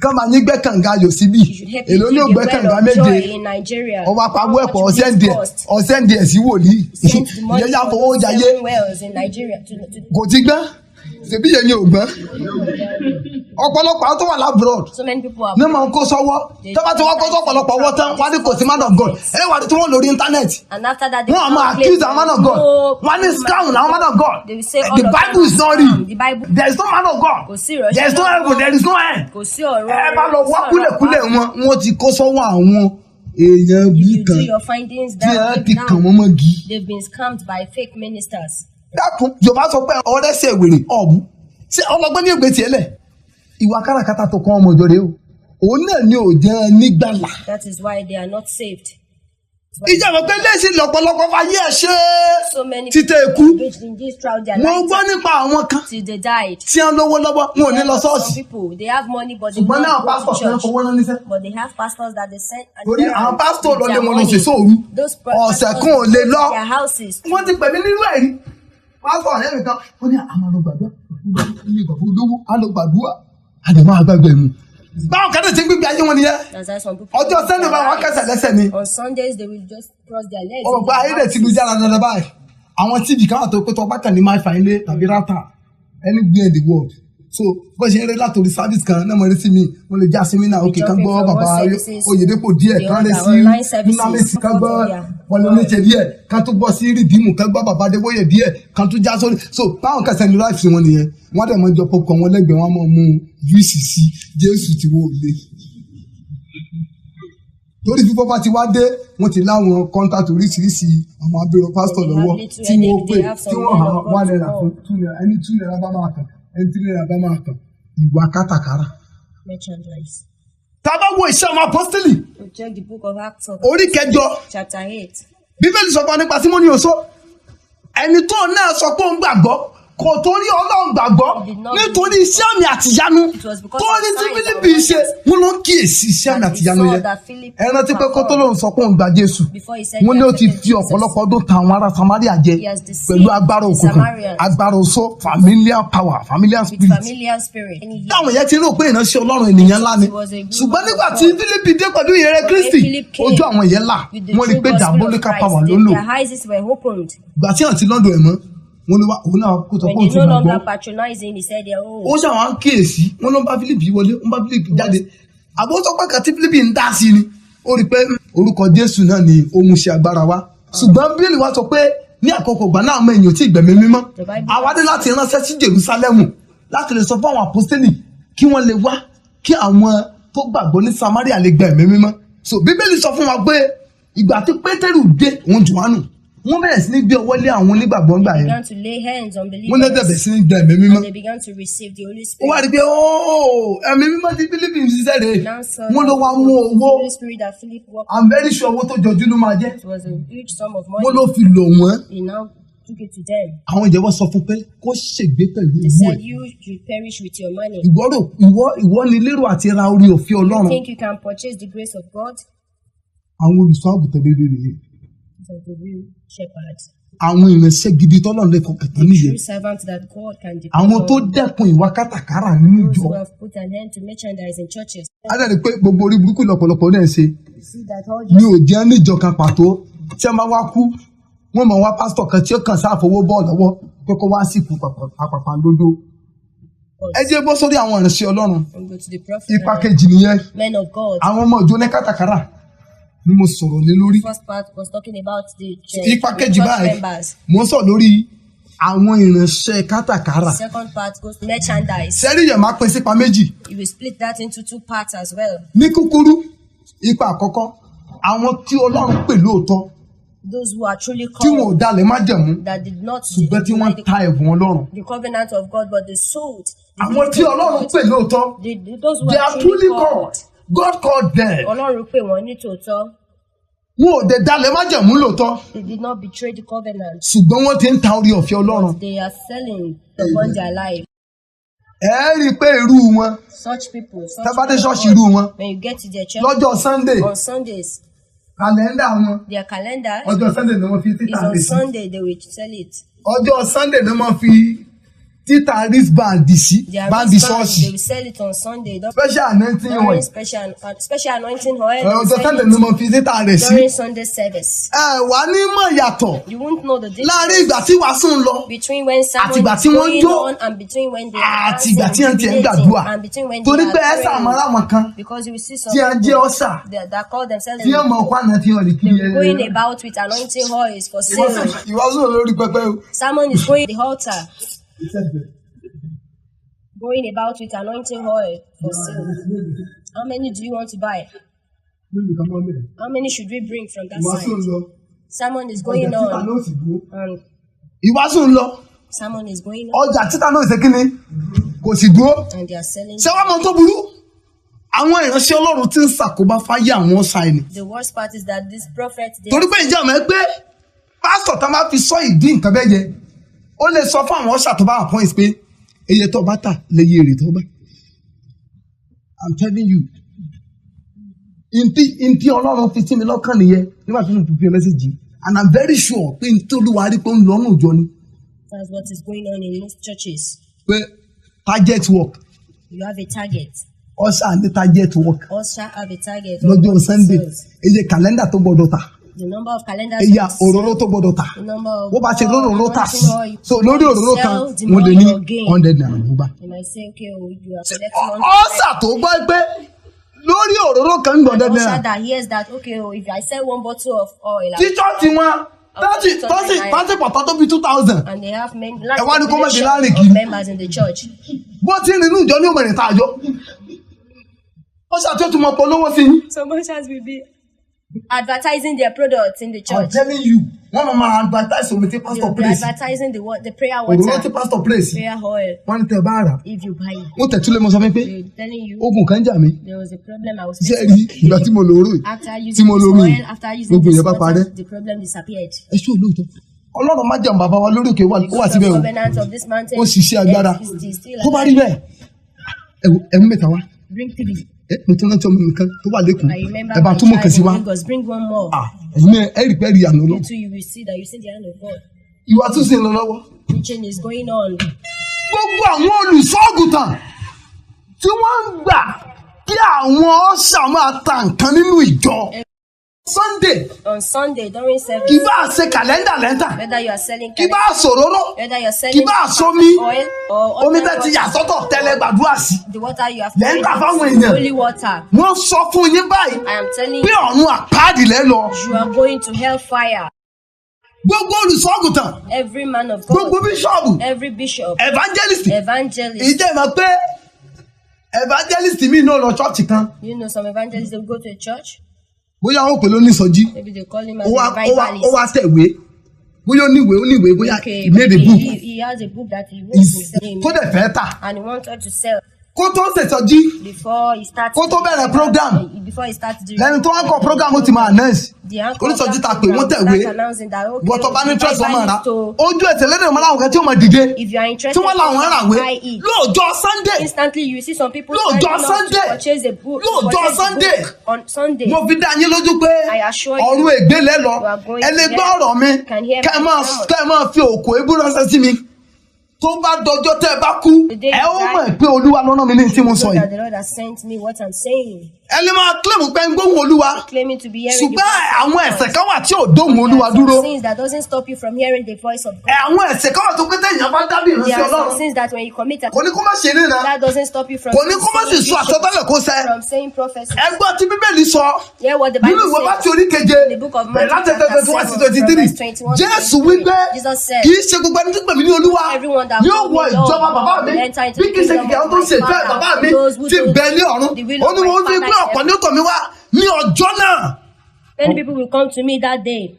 Speaker 2: kán máa ní gbẹ́kànga ayọ̀ síbí èló ní ògbẹ́kànga méje ọwọ́ apáwọ́ ẹ̀pọ̀ ọ̀sẹ̀ díẹ̀ sí wòlíì ìyẹn yà fowó jayé kò ti gbọ́n ṣèbí yẹn ni ò gbọ́n ọ̀pọ̀lọpọ̀ àwọn tó wà lábúrọ̀d ní màá kó sọ́wọ́ tó bá ti wọ́n kó sọ́pọ̀lọpọ̀ wọ́ tán wọ́n á ní kò sí man of God wà ní tí wọ́n lórí íńtánẹ́ẹ̀tì wọ́n á máa accuse àwọn man of God wọ́n á ní scam àwọn man of God the Bible is not real there is no man of God there is no heaven there is no hell ẹ bá lọ wá kúlẹ̀kúlẹ̀ wọ́n ti kó sọ́wọ́ àwọn èèyàn bí kan tí ẹ ti kàn wọ́n mọ́gi.
Speaker 3: They've been scammed by fake ministers.
Speaker 2: dákun Yorùbá sọ pé ọ̀rẹ́sẹ̀ wèrè ọ̀bù ṣé ọlọ́gbọ́n ní ògbé tiẹ̀ lẹ̀ ìwà káràkátà tó kọ́ ọmọ ìjọ rẹ o òun náà ni ò jẹ́ nígbàlà.
Speaker 3: That is why they are not saved.
Speaker 2: ìjọba pé lẹ́sìn lọ́pọ̀lọpọ̀ fàyè ẹ̀ ṣe títẹ̀ ikú mo gbọ́ nípa àwọn kan tí wọ́n lówó lọ́wọ́ wọn ò ní lọ ṣọ́ọ̀ṣì ṣùgbọ́n náà pásítọ̀ kan fowó rán níṣẹ́ torí àwọn pásítọ̀ lọ lé wọn lọ sí sóòru ọ̀sẹ̀ kan ò lè lọ wọ́n ti pẹ̀lú nínú ẹ̀rí pásítọ̀ ọ̀rẹ́ mi kan ó ní àwọn àlọ́gbàdúrà ilé ìgbàgbọ́ olówó àlọ́gbàdúrà àdèmọ́ àgbàgbà ẹ̀mú. báwọn kan ti ń gbígbé ayé wọn nìyẹn ọjọ́ Sunday bá wọn kẹsẹ̀ lẹ́sẹ̀ ni.
Speaker 3: On Sundays they will just cross their legs.
Speaker 2: ọgbà ayédè ti lu jára dandan báyìí àwọn tíìbì kan wà tó pé tó bá kàn ní máa fà ilé tàbí ráta anywhere in the world so bó ṣe ń rí látòrí service kan náà mo rí sí mi mo lè já sí mi náà òkè kan gbọ́ bàbá Oyèdépò díẹ̀ kan lè sí nínámẹ́sì kan gbọ́ pọlọ́nẹ́sẹ̀ díẹ̀ kan tó gbọ́ sí rìdíìmù kan gbọ́ bàbá Adébóyè díẹ̀ kan tó já sórí so báwọn kẹsẹ̀ ní láìsí wọn nìyẹn wọ́n dẹ̀ mọ́ jọ pọ̀pọ̀ wọn lẹ́gbẹ̀ẹ́ wọn mọ̀ mú júìsì sí Jésù tí wọ́n lé torí fífọ́ bá ti wá dé wọ́n ti láwọn kọ́ńtàtì oríṣiríṣi àwọn abẹ́rẹ́ pásítọ̀ lọ́wọ́ tí wọ́n pè tí wọ́n hàn wá náírà fún $2 ẹni $2 bá máa kàn ẹni $3 bá máa kàn ìwà kátàkárà. tá a bá wo iṣẹ́ àwọn apọ́sítélì orí 8 bíbélì sọ fún wa nípa Símónì Òṣó ẹni tó náà sọ pé òun gbàgbọ́ kò torí Ọlọ́run gbàgbọ́ nítorí iṣẹ́ àmì àtìyanu tó ní tí Fílípì ṣe wọn ló ń kíyèsí iṣẹ́ àmì àtìyanu yẹn ẹ rántí pé kó tó lóun sọ pé òun gba Jésù wọn ní ó ti fi ọ̀pọ̀lọpọ̀ ọdún ta àwọn ará Samaria jẹ pẹ̀lú agbára òkùnkùn agbára oṣó familiar power familiar spirit táwọn yẹn ti rò pé ìránṣẹ́ Ọlọ́run ènìyàn ńlá ni ṣùgbọ́n nígbà tí Fílípì dé pẹ̀lú ìyẹrẹ Kristi ojú àwọn yẹn là wọ́n rí pé diabolical power ló lò gbà tí àǹtí lọ́dọ̀ ẹ̀ mọ́ wọn ló wá òun náà kó tó kó tó gbọ́ ó ṣàwọn kíyèsí wọn ló ń bá Fílípì wọlé ń bá Fílípì jáde àbótọ́pẹ́ kan tí Fílípì ń dá sí ni ó rí i pé orúkọ Jésù náà ni ó mú ṣe agbára wa ṣùgbọ́n Bíbélì wa sọ pé ní àkókò ìgbà náà àwọn èèyàn tí ìgbẹ̀mí mímọ́ àwa dé láti ránṣẹ́ sí Jerúsálẹ́mù láti lè sọ fún àwọn àpọ́stélì kí wọ́n lè wá kí àwọn tó gbàgbọ́ ní Samaria lè gba ẹ̀mí mímọ́ so Bíbélì sọ fún wa pé ìgbà tí Pétérù dé òun Jòhánù wọ́n bẹ̀rẹ̀ sí ní gbé ọwọ́ lé àwọn onígbàgbọ́ ńgbà yẹn wọ́n lè bẹ̀rẹ̀ sí ní gba ẹ̀mí mímọ́ ó wá rí pé ẹ̀mí mímọ́ tí Fílípì ń ṣiṣẹ́ rẹ̀ wọ́n ló wá mú owó I'm very sure owó tó jọjú ló máa jẹ́ wọ́n ló fi lò wọ́n àwọn ìjẹ́wọ́ sọ fún pé kó ṣègbé pẹ̀lú owó ẹ̀ ìwọ ni lérò àti ra orí òfin Ọlọ́run àwọn olùṣọ́ àgùntàn dédé nìyẹn àwọn ìránṣẹ́ gidi tọ́lọ́run lè fọkàn tán nìyẹn àwọn tó dẹ́kun ìwà kátàkárà nínú ìjọ adẹ́rẹ́ pé gbogbo orí burúkú lọ́pọ̀lọpọ̀ náà ṣe ní òjẹ́ níjọ kan pàtó tí wọ́n bá wá kú wọ́n mọ̀ wá pásítọ̀ kan tí ó kàn sáfowó bọ́ọ̀ lọ́wọ́ pé kó wá sí ìkú àpàpàǹdodo ẹ jẹ́ bọ́ sórí àwọn ìránṣẹ́ Ọlọ́run ipa kejì nìyẹn àwọn ọmọ ìjọ ní kátàkárà ni mo sọ̀rọ̀ lé lórí.
Speaker 3: First part was talking about the
Speaker 2: ipa kejì báyìí mo sọ lórí àwọn ìránṣẹ́ kátàkárà.
Speaker 3: Second part goes to merchandise.
Speaker 2: sẹ́rí yẹn máa pín sípa méjì.
Speaker 3: You will split that into 2 parts as well.
Speaker 2: ní kúkúrú ipa àkọ́kọ́ àwọn tí Ọlọ́run pè lóòótọ́.
Speaker 3: Those who are truly called.
Speaker 2: tí wọn ò dalẹ̀ májẹ̀mú.
Speaker 3: that did not.
Speaker 2: ṣùgbọ́n tí wọ́n ta ẹ̀bùn Ọlọ́run.
Speaker 3: the covenant of God but they sold.
Speaker 2: àwọn tí Ọlọ́run pè lóòótọ́.
Speaker 3: those who
Speaker 2: they
Speaker 3: are truly called.
Speaker 2: God called them.
Speaker 3: Ọlọ́run pè wọ́n ní tòótọ́.
Speaker 2: wọn ò dé dalẹ̀ májẹ̀mú lóòótọ́.
Speaker 3: They did not betray the covenant.
Speaker 2: ṣùgbọ́n wọ́n ti ń ta orí ọ̀fẹ́ Ọlọ́run.
Speaker 3: But they are selling upon their life.
Speaker 2: ẹ rí i pé irú wọn.
Speaker 3: Such people.
Speaker 2: tẹ́fàdé ṣọ́ọ̀ṣì irú wọn.
Speaker 3: When you get to their church.
Speaker 2: lọ́jọ́ Sunday.
Speaker 3: On Sundays.
Speaker 2: kàlẹ́ndà wọn.
Speaker 3: Their calendar.
Speaker 2: ọjọ́ Sunday ni wọ́n fi títà lé sí.
Speaker 3: Is on Sunday they will sell it.
Speaker 2: ọjọ́ Sunday ni wọ́n fi títà wristband sí
Speaker 3: Their
Speaker 2: báńdì
Speaker 3: wristband,
Speaker 2: ṣọ́ọ̀ṣì
Speaker 3: they will sell it on Sunday.
Speaker 2: special anointing
Speaker 3: During
Speaker 2: oil
Speaker 3: special anointing oil. they will
Speaker 2: ọjọ́
Speaker 3: sell
Speaker 2: Sunday
Speaker 3: it
Speaker 2: ni mo fi títà rẹ̀ sí.
Speaker 3: during Sunday service.
Speaker 2: Wà ní mọ̀ yàtọ̀
Speaker 3: You won't know the
Speaker 2: láàrin ìgbà
Speaker 3: difference
Speaker 2: tí wàásù ń lọ
Speaker 3: between when
Speaker 2: àti
Speaker 3: someone
Speaker 2: ìgbà
Speaker 3: is
Speaker 2: tí wọ́n
Speaker 3: going
Speaker 2: jó
Speaker 3: on and between when they are
Speaker 2: àti ìgbà tí wọ́n ti ń
Speaker 3: dancing,
Speaker 2: gbàdúrà
Speaker 3: and between when
Speaker 2: torí
Speaker 3: they
Speaker 2: pé
Speaker 3: are
Speaker 2: ẹ sàmọ́
Speaker 3: praying.
Speaker 2: láwọn kan
Speaker 3: Because you will see some
Speaker 2: tí wọ́n jẹ́
Speaker 3: people
Speaker 2: ọ̀sà
Speaker 3: that call themselves
Speaker 2: tí wọ́n mọ̀ ọ̀pá náà tí wọ́n lè kí
Speaker 3: they will going about with anointing oils for sale.
Speaker 2: ìwàásù lórí pẹpẹ o.
Speaker 3: Someone is going to the altar, going about with anointing oil for sale. How many do you want to buy? How many should we bring from that
Speaker 2: ìwàásù ń
Speaker 3: side?
Speaker 2: lọ
Speaker 3: Someone is
Speaker 2: ọjà
Speaker 3: going
Speaker 2: títà
Speaker 3: on,
Speaker 2: náà sì dúró.
Speaker 3: and
Speaker 2: ìwàásù ń lọ
Speaker 3: someone is going on,
Speaker 2: ọjà títà náà ṣe kíni kò sì dúró.
Speaker 3: and they are selling.
Speaker 2: ṣé wàá mọ tó burú àwọn ìránṣẹ́ Ọlọ́run tí ń ṣàkóbá fáyé àwọn ọ̀sà ẹni.
Speaker 3: The worst part is that this prophet, they
Speaker 2: torí pé ìjà mọ̀ ẹ́ pé pásítọ̀ tá máa fi sọ ìdí nǹkan bẹ́ẹ̀ yẹ ó lè sọ fún àwọn ọ̀sà tó bá wà pọ́ìntì pé iye tó bá tà lẹ́yìn èrè tó bá. I'm telling you ntí Ọlọ́run fi sí mi lọ́kàn nìyẹn nígbà tí mo fi mẹ́sẹ̀jì and I'm very sure pé ntí Olúwa rí pé ń lọ́nà òjò ni
Speaker 3: that's what is going on in most churches.
Speaker 2: pé target work
Speaker 3: You have a target.
Speaker 2: ọ̀sà ní target work
Speaker 3: Also have a target.
Speaker 2: lọ́jọ́ Sunday
Speaker 3: Sales.
Speaker 2: iye kàlẹ́ndà tó gbọ́dọ̀ tà
Speaker 3: The number of calendars.
Speaker 2: iye
Speaker 3: you sell,
Speaker 2: òróró tó gbọ́dọ̀ tà
Speaker 3: the number of
Speaker 2: bó bá ṣe lóróró tà sí
Speaker 3: anointing oil,
Speaker 2: so lórí òróró kan
Speaker 3: sell, the
Speaker 2: wọ́n lè
Speaker 3: more
Speaker 2: ní
Speaker 3: you gain.
Speaker 2: 100 naira gbogbo.
Speaker 3: You might say, okay, oh, you are collecting
Speaker 2: ọ̀sà tó gbọ́ pé lórí òróró kan ń gbọ́dọ̀
Speaker 3: Also
Speaker 2: náírà
Speaker 3: that hears that, okay, oh, if I sell one bottle of oil,
Speaker 2: títọ́ tí wọ́n tọ́sí pọ̀tọ́ tó bí 2000
Speaker 3: and they have many
Speaker 2: wá ní kó má di
Speaker 3: population
Speaker 2: láàrin
Speaker 3: of
Speaker 2: kiri.
Speaker 3: members in the church.
Speaker 2: bó ti rìn inú ìjọ ní òmìnira tá a jọ ọ̀sà tó tún mọ polówó sí yín.
Speaker 3: Some churches will be advertising their products in the
Speaker 2: I'm
Speaker 3: church.
Speaker 2: telling you wọ́n máa advertise omi tí
Speaker 3: They
Speaker 2: pastor
Speaker 3: will be
Speaker 2: praise
Speaker 3: advertising the prayer
Speaker 2: òróró tí
Speaker 3: water,
Speaker 2: pastor praise
Speaker 3: prayer oil.
Speaker 2: wọ́n ní tẹ́ ẹ bá rà
Speaker 3: If you buy it,
Speaker 2: wọ́n tẹ̀túlẹ̀ mọ́ sọ fún mi pé
Speaker 3: they're telling you
Speaker 2: ogun kan jà mí
Speaker 3: there was a problem. I was
Speaker 2: ṣé
Speaker 3: facing.
Speaker 2: rí ìgbà tí mo lò ó rò
Speaker 3: After
Speaker 2: tí
Speaker 3: using
Speaker 2: mo
Speaker 3: this
Speaker 2: lo omi
Speaker 3: oil, after using
Speaker 2: gbogbo
Speaker 3: this
Speaker 2: yẹn bá parẹ́
Speaker 3: water, the problem disappeared.
Speaker 2: ẹ ṣé olóòótọ́ Ọlọ́run má jẹun bàbá wa lórí òkè ó wà
Speaker 3: The
Speaker 2: síbẹ̀ o
Speaker 3: covenant of this mountain
Speaker 2: ó ṣiṣẹ́ agbára
Speaker 3: is still
Speaker 2: tó bá rí bẹ́ẹ̀ ẹ̀mú mẹ́ta wá
Speaker 3: Bring three.
Speaker 2: mo tún rántí ọmọ mi kan tó wà lẹ́kùn
Speaker 3: I remember
Speaker 2: ẹ bá
Speaker 3: my
Speaker 2: tún mú kàn sí
Speaker 3: child
Speaker 2: wa
Speaker 3: in Lagos. Bring one more.
Speaker 2: ẹ̀yin náà ẹ rí pẹ́ẹ́rì àná lọ
Speaker 3: You too, you will see that you see the hand of God.
Speaker 2: ìwà tún sí ń lọ lọ́wọ́.
Speaker 3: Preaching is going on.
Speaker 2: gbogbo àwọn olùṣọ́àgùtàn tí wọ́n ń gbà kí àwọn ọ̀ṣà máa ta nǹkan nínú ìjọ Sunday
Speaker 3: On Sunday during
Speaker 2: kì
Speaker 3: service,
Speaker 2: bá ṣe kàlẹ́ndà lẹ́tà
Speaker 3: whether you are selling
Speaker 2: kì bá ṣòróró
Speaker 3: whether you are
Speaker 2: kì
Speaker 3: selling
Speaker 2: bá ṣomi
Speaker 3: oil or
Speaker 2: omi
Speaker 3: ordinary
Speaker 2: bẹ́ẹ̀ ti yà
Speaker 3: water,
Speaker 2: sọ́tọ̀ tẹ́lẹ̀ gbàdúrà sí
Speaker 3: the water you have
Speaker 2: lẹ́ńtà fáwọn
Speaker 3: poured
Speaker 2: èèyàn
Speaker 3: holy water.
Speaker 2: wọ́n sọ fún yín báyìí
Speaker 3: I am telling
Speaker 2: pé
Speaker 3: you,
Speaker 2: ọ̀run àpáàdì lẹ́ lọ
Speaker 3: you are going to hellfire.
Speaker 2: gbogbo olùṣọ́àgùtàn
Speaker 3: Every man of
Speaker 2: gbogbo
Speaker 3: God,
Speaker 2: bíṣọ́ọ̀bù
Speaker 3: every bishop,
Speaker 2: evangelist
Speaker 3: evangelist.
Speaker 2: ìjẹ́ ìmọ̀ pé evangelist mi náà lọ ṣọ́ọ̀ṣì kan
Speaker 3: You know some evangelists, they will go to a church.
Speaker 2: bóyá wọn pè ló ní sọjí
Speaker 3: Maybe they call him as
Speaker 2: ó
Speaker 3: a
Speaker 2: wá
Speaker 3: revivalist.
Speaker 2: tẹ̀wé bóyá oníwèé bóyá
Speaker 3: Okay,
Speaker 2: he made a book
Speaker 3: he has a book that he wrote himself
Speaker 2: tó dẹ̀ fẹ́ tà
Speaker 3: and he wanted to sell
Speaker 2: kó tó ṣèṣọjí
Speaker 3: before he starts.
Speaker 2: kó tó bẹ̀rẹ̀ program
Speaker 3: Before he starts doing.
Speaker 2: lẹ́ni tó wá kọ program ó ti máa announce
Speaker 3: The anchor
Speaker 2: oníṣọjí ta pé
Speaker 3: program
Speaker 2: wọ́n
Speaker 3: will
Speaker 2: tẹ̀wé
Speaker 3: start announcing that, okay,
Speaker 2: wọ́n tó bá ní interest wọ́n máa rà
Speaker 3: revivalist to-
Speaker 2: ojú ẹsẹ̀ lẹ́nu ìmọ̀lá àwọn kan tí ó máa dìde
Speaker 3: If you are interested,
Speaker 2: tí wọ́n làwọn ràwé
Speaker 3: buy it.
Speaker 2: lóòjọ́ Sunday
Speaker 3: Instantly, you see some people
Speaker 2: Lóòjọ́
Speaker 3: signing up to
Speaker 2: Sunday.
Speaker 3: purchase a book.
Speaker 2: Lóòjọ́
Speaker 3: purchase a
Speaker 2: Sunday.
Speaker 3: book on Sunday.
Speaker 2: mo fi dá yín lójú pé
Speaker 3: I assure you,
Speaker 2: ọ̀run ègbé lẹ́ lọ
Speaker 3: you are going
Speaker 2: ẹ lè
Speaker 3: to
Speaker 2: gbọ́
Speaker 3: hear-
Speaker 2: ọ̀rọ̀ mi
Speaker 3: can hear
Speaker 2: kẹ́ ẹ
Speaker 3: my
Speaker 2: máa
Speaker 3: sermon.
Speaker 2: kẹ́ ẹ máa fi òkò ebú ránṣẹ́ sí mi tó bá dọjọ́ tẹ́ ẹ bá kú
Speaker 3: The day
Speaker 2: ẹ
Speaker 3: you
Speaker 2: ó
Speaker 3: die,
Speaker 2: mọ̀ pé Olúwa ló rán mi ní tí mo sọ
Speaker 3: know
Speaker 2: yìí
Speaker 3: that the Lord has sent me what I'm saying.
Speaker 2: ẹ lè máa kílèmù pé ń gbóhùn Olúwa
Speaker 3: Claiming to be hearing the
Speaker 2: ṣùgbọ́n
Speaker 3: voice of
Speaker 2: àwọn
Speaker 3: God.
Speaker 2: ẹ̀ṣẹ̀ kan wà tí ò dóhùn
Speaker 3: There
Speaker 2: Olúwa
Speaker 3: are
Speaker 2: dúró
Speaker 3: some sins that doesn't stop you from hearing the voice of God.
Speaker 2: àwọn ẹ̀ṣẹ̀ kan wà tó pété èèyàn bá dábì
Speaker 3: There
Speaker 2: ìránṣẹ́
Speaker 3: are some
Speaker 2: Ọlọ́run
Speaker 3: sins that when you commit a
Speaker 2: kò ní kó má ṣe ríran
Speaker 3: that doesn't stop you from
Speaker 2: kò ní kó má sì sọ àsọtẹ́lẹ̀ kó ṣẹ
Speaker 3: from saying prophecy.
Speaker 2: ẹgbọ́n tí Bíbélì sọ
Speaker 3: Hear what the
Speaker 2: nínú
Speaker 3: Bible
Speaker 2: ìwé
Speaker 3: says.
Speaker 2: Mátíù orí keje
Speaker 3: The book of
Speaker 2: bẹ̀rẹ̀ láti
Speaker 3: Matthew,
Speaker 2: ẹsẹ̀ 21 sí 23
Speaker 3: verse 21 to
Speaker 2: Jésù
Speaker 3: 23.
Speaker 2: wípé
Speaker 3: Jesus said,
Speaker 2: kì í ṣe gbogbo ẹni tí pè mí ní Olúwa
Speaker 3: everyone that
Speaker 2: yóò
Speaker 3: call
Speaker 2: wọ
Speaker 3: me
Speaker 2: ìjọba
Speaker 3: Lord
Speaker 2: bàbá mi
Speaker 3: will enter into
Speaker 2: bí kì í ṣe
Speaker 3: the kingdom
Speaker 2: kìkì àwọn
Speaker 3: of
Speaker 2: tó ń
Speaker 3: my
Speaker 2: ṣe ìfẹ́
Speaker 3: Father.
Speaker 2: bàbá mi
Speaker 3: Those who
Speaker 2: ti
Speaker 3: do
Speaker 2: bẹ ní ọ̀run
Speaker 3: the will
Speaker 2: ó
Speaker 3: of
Speaker 2: ní
Speaker 3: my
Speaker 2: wọ́n fi
Speaker 3: Father
Speaker 2: gbé
Speaker 3: in
Speaker 2: ọ̀pọ̀ ní ọ̀tọ̀ mi wá ní ọjọ́ náà
Speaker 3: Many people will come to me that day,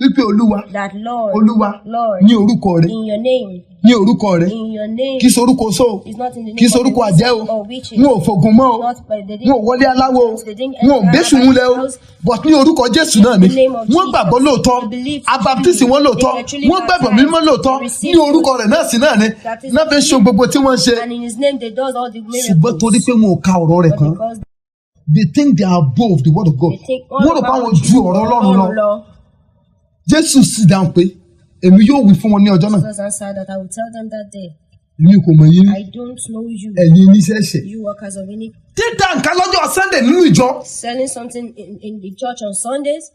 Speaker 2: wípé Olúwa
Speaker 3: that Lord,
Speaker 2: Olúwa
Speaker 3: Lord,
Speaker 2: ní orúkọ rẹ
Speaker 3: in your name,
Speaker 2: ní orúkọ rẹ
Speaker 3: in your name,
Speaker 2: kì í ṣe orúkọ sóò
Speaker 3: is not in the
Speaker 2: kì í
Speaker 3: name
Speaker 2: ṣe
Speaker 3: of the
Speaker 2: orúkọ
Speaker 3: wizard
Speaker 2: àjẹ́ o
Speaker 3: or witches,
Speaker 2: wọn ò fògùn mọ́ o
Speaker 3: not by the
Speaker 2: wọn ò wọlé aláwo o
Speaker 3: They didn't
Speaker 2: wọn ò
Speaker 3: enter
Speaker 2: bẹ́sùn múlẹ̀ o
Speaker 3: house.
Speaker 2: but ní orúkọ Jésù náà ni
Speaker 3: In the name of
Speaker 2: wọ́n
Speaker 3: Jesus.
Speaker 2: gbàgbọ́ lóòótọ́
Speaker 3: They believe
Speaker 2: abaptisi
Speaker 3: truly.
Speaker 2: wọn lóòótọ́
Speaker 3: They were truly
Speaker 2: wọ́n gbàgbọ́
Speaker 3: baptized.
Speaker 2: mímọ́ lóòótọ́
Speaker 3: They received
Speaker 2: ní orúkọ rẹ̀ náà sí náà ni
Speaker 3: That is
Speaker 2: náà fi ń ṣe gbogbo tí wọ́n ń ṣe
Speaker 3: and in his name they does all the
Speaker 2: ṣùgbọ́n
Speaker 3: miracles.
Speaker 2: torí pé wọn ò ka ọ̀rọ̀ rẹ̀
Speaker 3: But
Speaker 2: kan
Speaker 3: because
Speaker 2: they think they are above the word of God
Speaker 3: they think all
Speaker 2: wọ́n rò pé
Speaker 3: about
Speaker 2: àwọn ju ọ̀rọ̀ Ọlọ́run lọ
Speaker 3: Lord.
Speaker 2: Jésù sì dáhùn pé èmi yóò wí fún wọn ní ọjọ́ náà
Speaker 3: Jesus answered that I will tell them that day.
Speaker 2: èmi kò mọ̀ yín.
Speaker 3: I don't know you.
Speaker 2: Ẹ̀yin oníṣẹ̀ṣẹ̀.
Speaker 3: You workers of any.
Speaker 2: Títà nǹkan lọ́jọ́ Sunday nínú ìjọ.
Speaker 3: Selling something in the church on Sundays.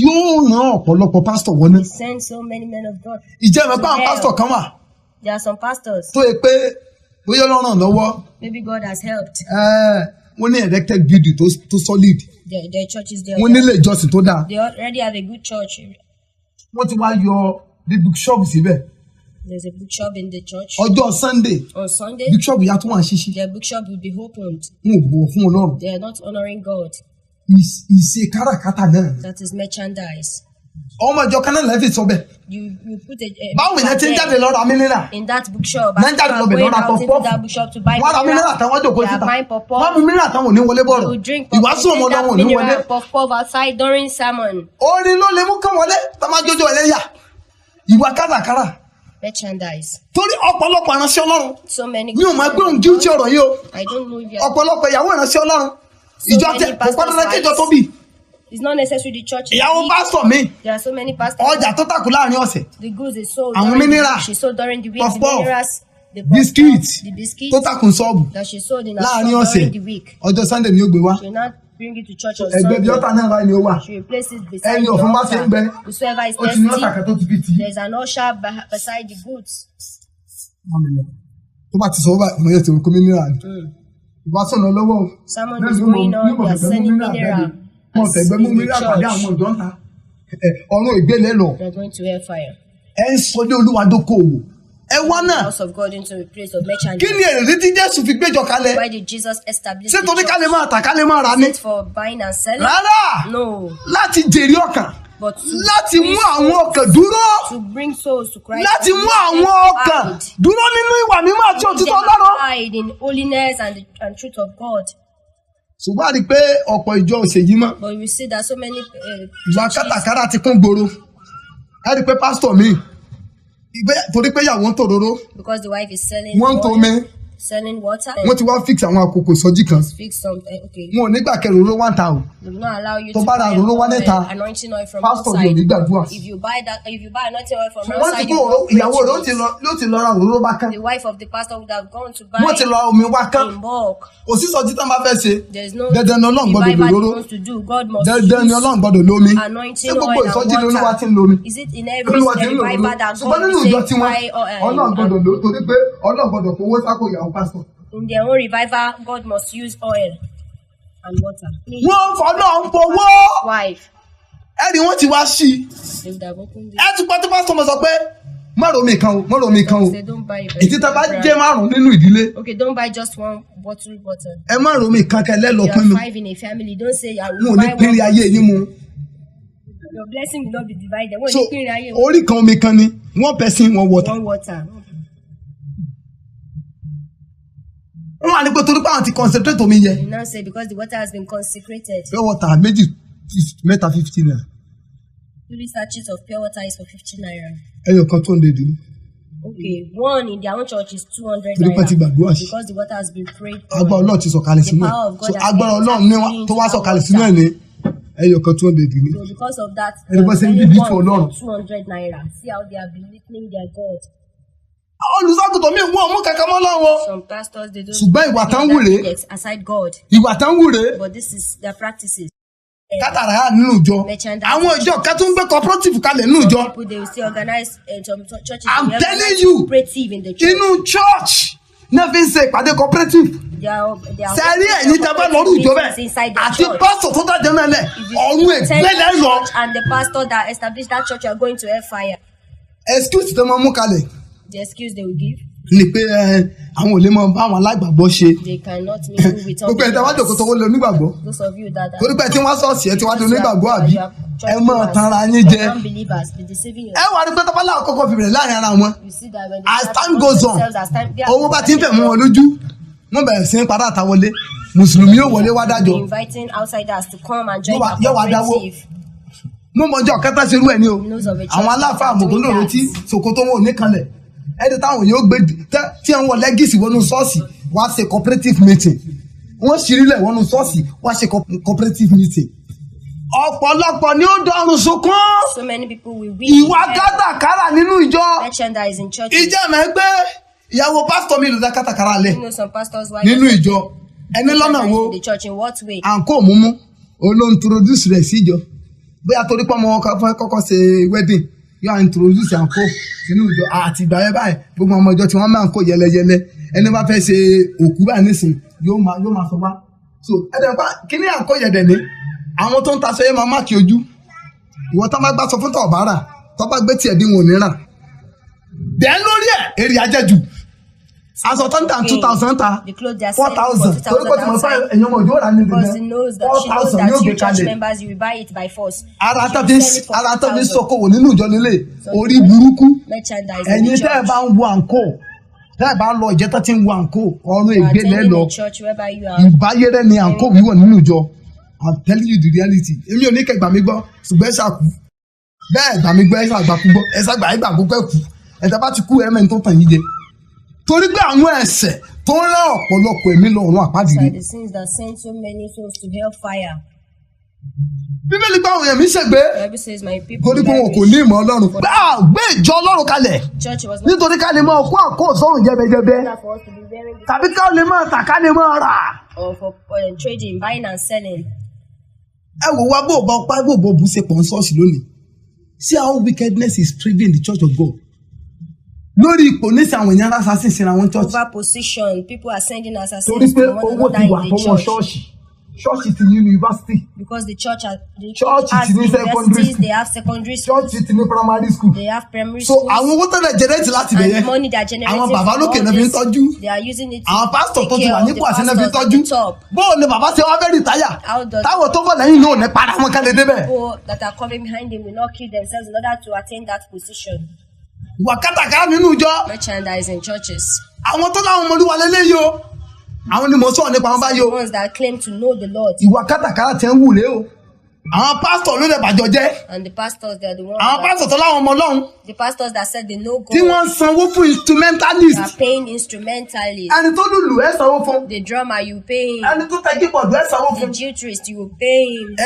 Speaker 2: Yóò ràn ọ̀pọ̀lọpọ̀ pásítọ̀ wọlé.
Speaker 3: He sends so many men of God.
Speaker 2: Ìjẹ́ ìmọ̀ pé àwọn pásítọ̀ kan wà.
Speaker 3: There are some pastors.
Speaker 2: Tó yẹ pé bóyá Ọlọ́run lọ́wọ́.
Speaker 3: Maybe God has helped.
Speaker 2: Wọ́n ní erected building tó solid.
Speaker 3: Their churches there.
Speaker 2: Wọ́n nílé ìjọsìn tó dáa.
Speaker 3: They already have a good church.
Speaker 2: Wọ́n ti wá yọ the bookshop síbẹ̀.
Speaker 3: There's a bookshop in the church.
Speaker 2: Ọjọ́ Sunday.
Speaker 3: On Sunday.
Speaker 2: Bookshop yà tún wà ṣíṣí.
Speaker 3: Their bookshop will be opened.
Speaker 2: Wọn ò bọ̀wọ̀ fún Ọlọ́run.
Speaker 3: They are not honoring God.
Speaker 2: Ìṣe káràkátà náà.
Speaker 3: That is merchandise.
Speaker 2: Ọmọ ìjọ kan náà lẹ́fì sọ bẹ́ẹ̀.
Speaker 3: You put a.
Speaker 2: Báwo ni ẹ ti ń jáde lọ́ra mineral?
Speaker 3: In that bookshop.
Speaker 2: Náà ń jáde lọ bẹ̀ lọ́ra pọ̀pọ̀. Wọ́n ra mineral táwọn jòkó síta. Wọ́n mu mineral táwọn ò ní wọlé bọ̀rọ̀. Ìwàásù ọmọ ọlọ́run ò ní wọlé.
Speaker 3: Pop outside during sermon.
Speaker 2: Orin ló lè mú kán wọlé tá máa jójó ẹlẹ́yà. Ìwà káràkárà.
Speaker 3: Merchandise.
Speaker 2: Torí ọ̀pọ̀lọpọ̀ ìránṣẹ́ Ọlọ́run.
Speaker 3: So many.
Speaker 2: Mi ò máa gbé ohun guilty ọ̀rọ̀ yìí o.
Speaker 3: I don't know if you are.
Speaker 2: Ọ̀pọ̀lọpọ̀ ìyàwó ìránṣẹ́ Ọlọ́run. Ìjọ tẹ kò pọ́n dandan kí ìjọ tó bì.
Speaker 3: It's not necessary the church.
Speaker 2: Ìyàwó pásítọ̀ mi.
Speaker 3: There are so many pastors.
Speaker 2: Ọjà tó tàkù láàrin ọ̀sẹ̀.
Speaker 3: The goods is sold.
Speaker 2: Àwọn mineral.
Speaker 3: She sold during the week.
Speaker 2: Puff
Speaker 3: The
Speaker 2: puff.
Speaker 3: minerals. The
Speaker 2: Biscuits.
Speaker 3: The biscuits.
Speaker 2: Tó tàkù sọ́ọ̀bù.
Speaker 3: That she sold in her
Speaker 2: Láàrin
Speaker 3: shop
Speaker 2: ọ̀sẹ̀.
Speaker 3: during the week.
Speaker 2: Ọjọ́ Sunday ni ó gbé wá.
Speaker 3: She will not bring it to church on
Speaker 2: Ẹgbẹ́ bí
Speaker 3: Sunday.
Speaker 2: ọ̀tá náà báyìí ni ó wà.
Speaker 3: She will place it beside
Speaker 2: Ẹni
Speaker 3: the
Speaker 2: ọ̀fun bá ṣe ń gbẹ.
Speaker 3: altar. Whosoever is
Speaker 2: Ó ti ní ọ̀tà kan tó
Speaker 3: thirsty,
Speaker 2: ti fi tì í.
Speaker 3: there's an usher beside the goods.
Speaker 2: Tó bá ti sọ wọ́n bá ìmọ̀ yẹn ti rò kó mineral ni. Ìbásọ̀nà lọ́wọ́ o.
Speaker 3: Someone is going on, they are selling mineral.
Speaker 2: Wọ́n fẹ́ gbẹ́ mú mineral pàdé àwọn ọ̀dọ́ ńta. Ọ̀run ìgbélé lọ.
Speaker 3: They're going to hellfire.
Speaker 2: Ẹ ń sọ ní Olúwa dókòwò. Ẹ wá náà.
Speaker 3: House of God into a place of
Speaker 2: Kí
Speaker 3: merchandise.
Speaker 2: ni èrèdí tí Jésù fi gbéjọ kalẹ̀?
Speaker 3: Why did Jesus establish
Speaker 2: Ṣé
Speaker 3: the
Speaker 2: torí ká lè
Speaker 3: church?
Speaker 2: máa tà ká lè máa rà ni?
Speaker 3: Is it for buying and selling?
Speaker 2: Rárá!
Speaker 3: No.
Speaker 2: Láti jèrè ọkàn.
Speaker 3: But to
Speaker 2: Láti
Speaker 3: bring
Speaker 2: mú àwọn
Speaker 3: souls-
Speaker 2: ọkàn dúró.
Speaker 3: to bring souls to Christ.
Speaker 2: Láti
Speaker 3: and
Speaker 2: mú
Speaker 3: make them
Speaker 2: àwọn ọkàn
Speaker 3: abide.
Speaker 2: dúró nínú ìwà mímọ́ àti
Speaker 3: Make them
Speaker 2: òtítọ́ Ọlọ́run.
Speaker 3: abide in holiness and truth of God.
Speaker 2: Ṣùgbọ́n a rí i pé ọ̀pọ̀ ìjọ òṣèyí mọ́.
Speaker 3: But we see that so many
Speaker 2: Ìwà
Speaker 3: churches,
Speaker 2: kátàkárà ti kún gbòòrò. Ẹ rí i pé pásítọ̀ mi torí pé ìyàwó ń tòróró
Speaker 3: because the wife is selling
Speaker 2: wọ́n ń tó
Speaker 3: oil,
Speaker 2: mi
Speaker 3: selling water,
Speaker 2: wọ́n ti wá fix àwọn àkókò sọ́jí kan.
Speaker 3: fix some okay.
Speaker 2: Wọn ò nígbà kẹrù òróró wá ń ta o.
Speaker 3: They will not allow you
Speaker 2: Tó
Speaker 3: to
Speaker 2: bá ra
Speaker 3: buy
Speaker 2: òróró wá níta,
Speaker 3: anointing oil from
Speaker 2: pásítọ̀
Speaker 3: outside.
Speaker 2: yóò ní gbàdúrà.
Speaker 3: If you buy anointing oil from
Speaker 2: Wọ́n ti
Speaker 3: outside,
Speaker 2: kó
Speaker 3: you won't pray
Speaker 2: ìyàwó
Speaker 3: to
Speaker 2: rẹ̀
Speaker 3: it.
Speaker 2: ló ti lọ ra òróró bá kán.
Speaker 3: The wife of the pastor would have gone to buy
Speaker 2: Wọ́n ti lọ omi wá kán.
Speaker 3: in bulk.
Speaker 2: Òsísọ títàn bá fẹ́ ṣe.
Speaker 3: There's no
Speaker 2: Dandan ni Ọlọ́run gbọ́dọ̀
Speaker 3: revival
Speaker 2: lòróró.
Speaker 3: he wants to do. God must
Speaker 2: Dandan ni
Speaker 3: use
Speaker 2: Ọlọ́run gbọ́dọ̀ lómi.
Speaker 3: anointing
Speaker 2: Ṣé gbogbo
Speaker 3: oil
Speaker 2: ìsọjí ni
Speaker 3: and
Speaker 2: Olúwa
Speaker 3: water.
Speaker 2: ti ń lomi?
Speaker 3: Is it in every
Speaker 2: Olúwa ti ń lò
Speaker 3: revival
Speaker 2: lómi.
Speaker 3: that
Speaker 2: Ṣùgbọ́n
Speaker 3: God
Speaker 2: nínú
Speaker 3: will
Speaker 2: ìjọ
Speaker 3: say
Speaker 2: tiwọn,
Speaker 3: buy
Speaker 2: Ọlọ́run gbọ́dọ̀
Speaker 3: oil?
Speaker 2: lò ó torí pé Ọlọ́run gbọ́dọ̀ fowó sáko ìyàwó pásítọ̀.
Speaker 3: In their own revival, God must use oil and water.
Speaker 2: Wọ́n fọlọ́ ń fowó.
Speaker 3: Wife,
Speaker 2: Ẹ̀rí wọ́n ti wá sí i.
Speaker 3: they would have opened it.
Speaker 2: Ẹ tún pátí pásítọ̀ mọ̀ sọ pé mọ́rọ̀ mi kan o, mọ́rọ̀ mi kan o.
Speaker 3: They don't buy it.
Speaker 2: Ètí tá a bá jẹ́ márùn-ún nínú ìdílé.
Speaker 3: Okay, don't buy just one bottle.
Speaker 2: Ẹ mọ́rọ̀ mi kan kẹlẹ́ lọ
Speaker 3: There
Speaker 2: pinnu.
Speaker 3: are 5 in a family. Don't say I
Speaker 2: Wọn ò
Speaker 3: will
Speaker 2: ní
Speaker 3: buy one
Speaker 2: pínlẹ̀ ayé yín mu.
Speaker 3: bottle. Your blessing will not be divided. Wọ́n
Speaker 2: So
Speaker 3: ní pínlẹ̀ ayé
Speaker 2: orí kan omi kan ni one person one water.
Speaker 3: one water.
Speaker 2: Wọ́n wà ní pé torí pé àwọn ti concentrate omi yẹ.
Speaker 3: You now say because the water has been consecrated.
Speaker 2: Pure water méjì mẹ́ta 15 naira.
Speaker 3: 3 sachets of pure water is for 15 naira.
Speaker 2: Ẹyọ kan 200 ni.
Speaker 3: Okay, one in their own church is 200
Speaker 2: Torí pé ti
Speaker 3: naira.
Speaker 2: gbàdúrà sí.
Speaker 3: Because the water has been prayed.
Speaker 2: Agbára Ọlọ́run ti sọ̀kalẹ̀ sínú ẹ̀.
Speaker 3: The power of God
Speaker 2: So
Speaker 3: has
Speaker 2: agbára
Speaker 3: entered
Speaker 2: Ọlọ́run ní
Speaker 3: into
Speaker 2: tó wá
Speaker 3: our
Speaker 2: sọ̀kalẹ̀
Speaker 3: water.
Speaker 2: sínú ẹ̀ ní ẹyọ kan 200 ni.
Speaker 3: So because of that,
Speaker 2: Ẹni bọ́ ṣe ń bíbí fún Ọlọ́run.
Speaker 3: 200 naira. See how they are belittling their God.
Speaker 2: Olùṣọ́àgùtàn mi wọ́n mú kankan mọ́ lọ́wọ́.
Speaker 3: Some pastors they don't.
Speaker 2: Ṣùgbọ́n ìwà tán
Speaker 3: take
Speaker 2: wúre.
Speaker 3: that aside God,
Speaker 2: Ìwà tán wúre.
Speaker 3: but this is their practices.
Speaker 2: Kátàrà nínú ìjọ. Àwọn ìjọ kan tó ń gbé cooperative kalẹ̀ nínú ìjọ.
Speaker 3: People they will still organize some churches.
Speaker 2: I'm
Speaker 3: they will
Speaker 2: telling
Speaker 3: organize
Speaker 2: you.
Speaker 3: cooperative in the church.
Speaker 2: Inú church náà fi ń ṣe ìpàdé cooperative.
Speaker 3: They are
Speaker 2: Sẹ́rí ẹ̀yin tẹ́ bá lọ́rùn ìjọ bẹ́ẹ̀
Speaker 3: inside the
Speaker 2: àti
Speaker 3: church.
Speaker 2: pásítọ̀ tó dájọ́ náà lẹ̀
Speaker 3: If you
Speaker 2: ọ̀run
Speaker 3: attend
Speaker 2: ìgbélẹ̀
Speaker 3: the
Speaker 2: lọ.
Speaker 3: church and the pastor that established that church are going to hellfire.
Speaker 2: Excuse tó máa mú kalẹ̀
Speaker 3: The excuse they will give,
Speaker 2: ni pé àwọn ò lè mọ bá àwọn alágbàgbọ́ ṣe.
Speaker 3: they cannot mingle with
Speaker 2: Gbogbo ẹ̀ tẹ́ wá jòkó tó wọlé onígbàgbọ́.
Speaker 3: those of you that
Speaker 2: Torí pé tí wọ́n sọ̀ọ̀sì ẹ̀ tí wá di onígbàgbọ́ àbí
Speaker 3: you are church
Speaker 2: ẹ mọ̀
Speaker 3: goers,
Speaker 2: tanra yín jẹ.
Speaker 3: unbelievers be deceiving you.
Speaker 2: Ẹ wà ní pé tọ́pálá àkọ́kọ́ fi bẹ̀rẹ̀ láàrin ara wọn.
Speaker 3: You see that when
Speaker 2: As
Speaker 3: start
Speaker 2: time
Speaker 3: to
Speaker 2: goes
Speaker 3: put
Speaker 2: on,
Speaker 3: themselves as time- they are
Speaker 2: owó bá ti ń fẹ̀ mọ́ wọn lójú. Wọ́n bẹ̀rẹ̀ sí ń padà àtàwọlé. Mùsùlùmí yóò wọlé wá dájọ́.
Speaker 3: inviting outsiders to come and join
Speaker 2: Yóò wá
Speaker 3: the
Speaker 2: dáwó.
Speaker 3: cooperative.
Speaker 2: Mo mọjọ́ kẹta ṣerú ẹ̀ ní o.
Speaker 3: Knows of a church
Speaker 2: Àwọn aláfáà
Speaker 3: that are doing
Speaker 2: àmọ̀gbọ́n lòrò
Speaker 3: that.
Speaker 2: tí ṣòkòtò wọn ò ní kanlẹ̀. Ẹni táwọn yóò gbé tí wọ́n wọ lẹ́gìsì wọnú ṣọ́ọ̀ṣì wá ṣe cooperative meeting. Wọ́n ṣírílẹ̀ wọnú ṣọ́ọ̀ṣì wá ṣe cooperative meeting. Ọ̀pọ̀lọpọ̀ ni ó dọ̀rùn sunkún.
Speaker 3: So many people will weep.
Speaker 2: Ìwà kátàkárà nínú ìjọ.
Speaker 3: Merchandise in church.
Speaker 2: Ìjẹ́ mẹ́gbẹ́ ìyàwó pásítọ̀ mi ló dá kátàkárà lẹ̀
Speaker 3: You know some pastors why
Speaker 2: nínú ìjọ ẹni lọ́nà wo
Speaker 3: in the church in what way?
Speaker 2: àǹkó múmú olóhùn introduce rẹ̀ síjọ bóyá torí pé ọmọ ọkọ fẹ́ kọ́kọ́ ṣe wedding yóò introduce àǹkó sínú ìjọ àti ìgbà yẹn báyìí gbogbo ọmọ ìjọ tí wọ́n máa ń kó yẹlẹyẹlẹ ẹni bá fẹ́ ṣe òkú báyìí nísìn yóò máa sọ wá so ẹ̀dẹ̀ pa kíní àǹkó yẹ̀dẹ̀ ní àwọn tó ń taṣọ yẹn máa máàkì ojú ìwọ tó bá gbà sọ fún tọ̀ọ̀bárà tó bá gbé tiẹ̀ dín wọn ò ní rà dẹ̀ lórí ẹ̀ èrè ajẹ́jù aṣọ tó ń tà 2,000 ta 4,000 torí pé tí mo fẹ́ ẹ̀yàn ọmọ ìjọ rà ní ìdílé 4,000 ní ògbé kalẹ̀ ara tó fi sọkòwò nínú ìjọ nílé orí burúkú ẹ̀yin tẹ́ ẹ bá ń wo àǹkó tẹ́ ẹ bá ń lọ ìjẹ́ tó ti ń wo àǹkó ọrùn ègbé lẹ́lọ ìbáyérẹ́ ni àǹkó wíwọ̀ nínú ìjọ I'm telling you the reality èmi ò ní kẹ́ gbà mí gbọ́ ṣùgbọ́n ẹ ṣàkú bẹ́ẹ̀ gbà mí gbọ́ ẹ ṣàgbà kú gbọ́ ẹ ṣàgbà ẹ gbà gbọ́ kú ẹ̀dá bá ti kú ẹ̀mẹ́ni tó tàn yín jẹ torí pé àwọn ẹ̀ṣẹ̀ tó ń rán ọ̀pọ̀lọpọ̀ ẹ̀mí lọ́rùn àpáàdìrí.
Speaker 3: The sins that send so many souls to hellfire.
Speaker 2: Bíbélì pé àwọn èèyàn mi ṣègbé torí pé wọn kò ní ìmọ̀ Ọlọ́run. Gbé ìjọ Ọlọ́run kalẹ̀ nítorí ká lè máa kó àkó sọ́run jẹ́bẹ́jẹ́bẹ́ tàbí ká lè máa tà ká lè máa rà.
Speaker 3: Or for trading, buying and selling.
Speaker 2: Ẹ wò wá bó o bá ọpá bó o bó bu ṣe pọ̀ ń ṣọ́ọ̀ṣì lónìí. See how wickedness is spreading in the church of God. Lórí ipò nísì àwọn èèyàn assassin síra wọn church.
Speaker 3: Over position, people are sending assassins
Speaker 2: to one another in the
Speaker 3: church.
Speaker 2: Torí pé owó ti wà tọwọ́ ṣọ́ọ̀ṣì. Church ti ní university.
Speaker 3: Because the church has
Speaker 2: universities,
Speaker 3: they have secondary schools.
Speaker 2: Church ti ní primary school.
Speaker 3: They have primary schools.
Speaker 2: So àwọn owó tẹ́lẹ̀ generate láti bẹ̀ yẹn.
Speaker 3: And the money they are generating
Speaker 2: àwọn bàbá lókè náà fi ń tọ́jú.
Speaker 3: They are using it to
Speaker 2: àwọn pastor tó ti wà nípò àṣẹ náà fi ń
Speaker 3: take
Speaker 2: tọ́jú.
Speaker 3: care of the top.
Speaker 2: Bóò ni bàbá ṣe wá fẹ́ rìtáyà. Táwọn tó bọ̀ lẹ́yìn náà ò ní para wọn ká lè débẹ̀.
Speaker 3: People that are coming behind him will not kill themselves in order to attain that position.
Speaker 2: Ìwà kátàkárà nínú ìjọ.
Speaker 3: Merchandise in churches.
Speaker 2: Àwọn tó láwọn ọmọlúwa lélẹ́yìí o. Àwọn ni mo sọ̀rọ̀ nípa wọn báyìí o.
Speaker 3: The ones that claim to know the Lord.
Speaker 2: Ìwà kátàkárà tẹ́ ń wù lé o. Àwọn pásítọ̀ ló lè bàjọ́ jẹ́.
Speaker 3: And the pastors, they are the ones.
Speaker 2: Àwọn pásítọ̀ tó láwọn ọmọ Ọlọ́run.
Speaker 3: The pastors that said they know God.
Speaker 2: Tí wọ́n sanwó fún instrumentalist.
Speaker 3: They are paying instrumentalists.
Speaker 2: Ẹni tó lùlù ẹ sanwó fún.
Speaker 3: The drummer, you pay him.
Speaker 2: Ẹni tó tẹ keyboard ẹ sanwó
Speaker 3: The
Speaker 2: fún.
Speaker 3: guitarist, you will pay him.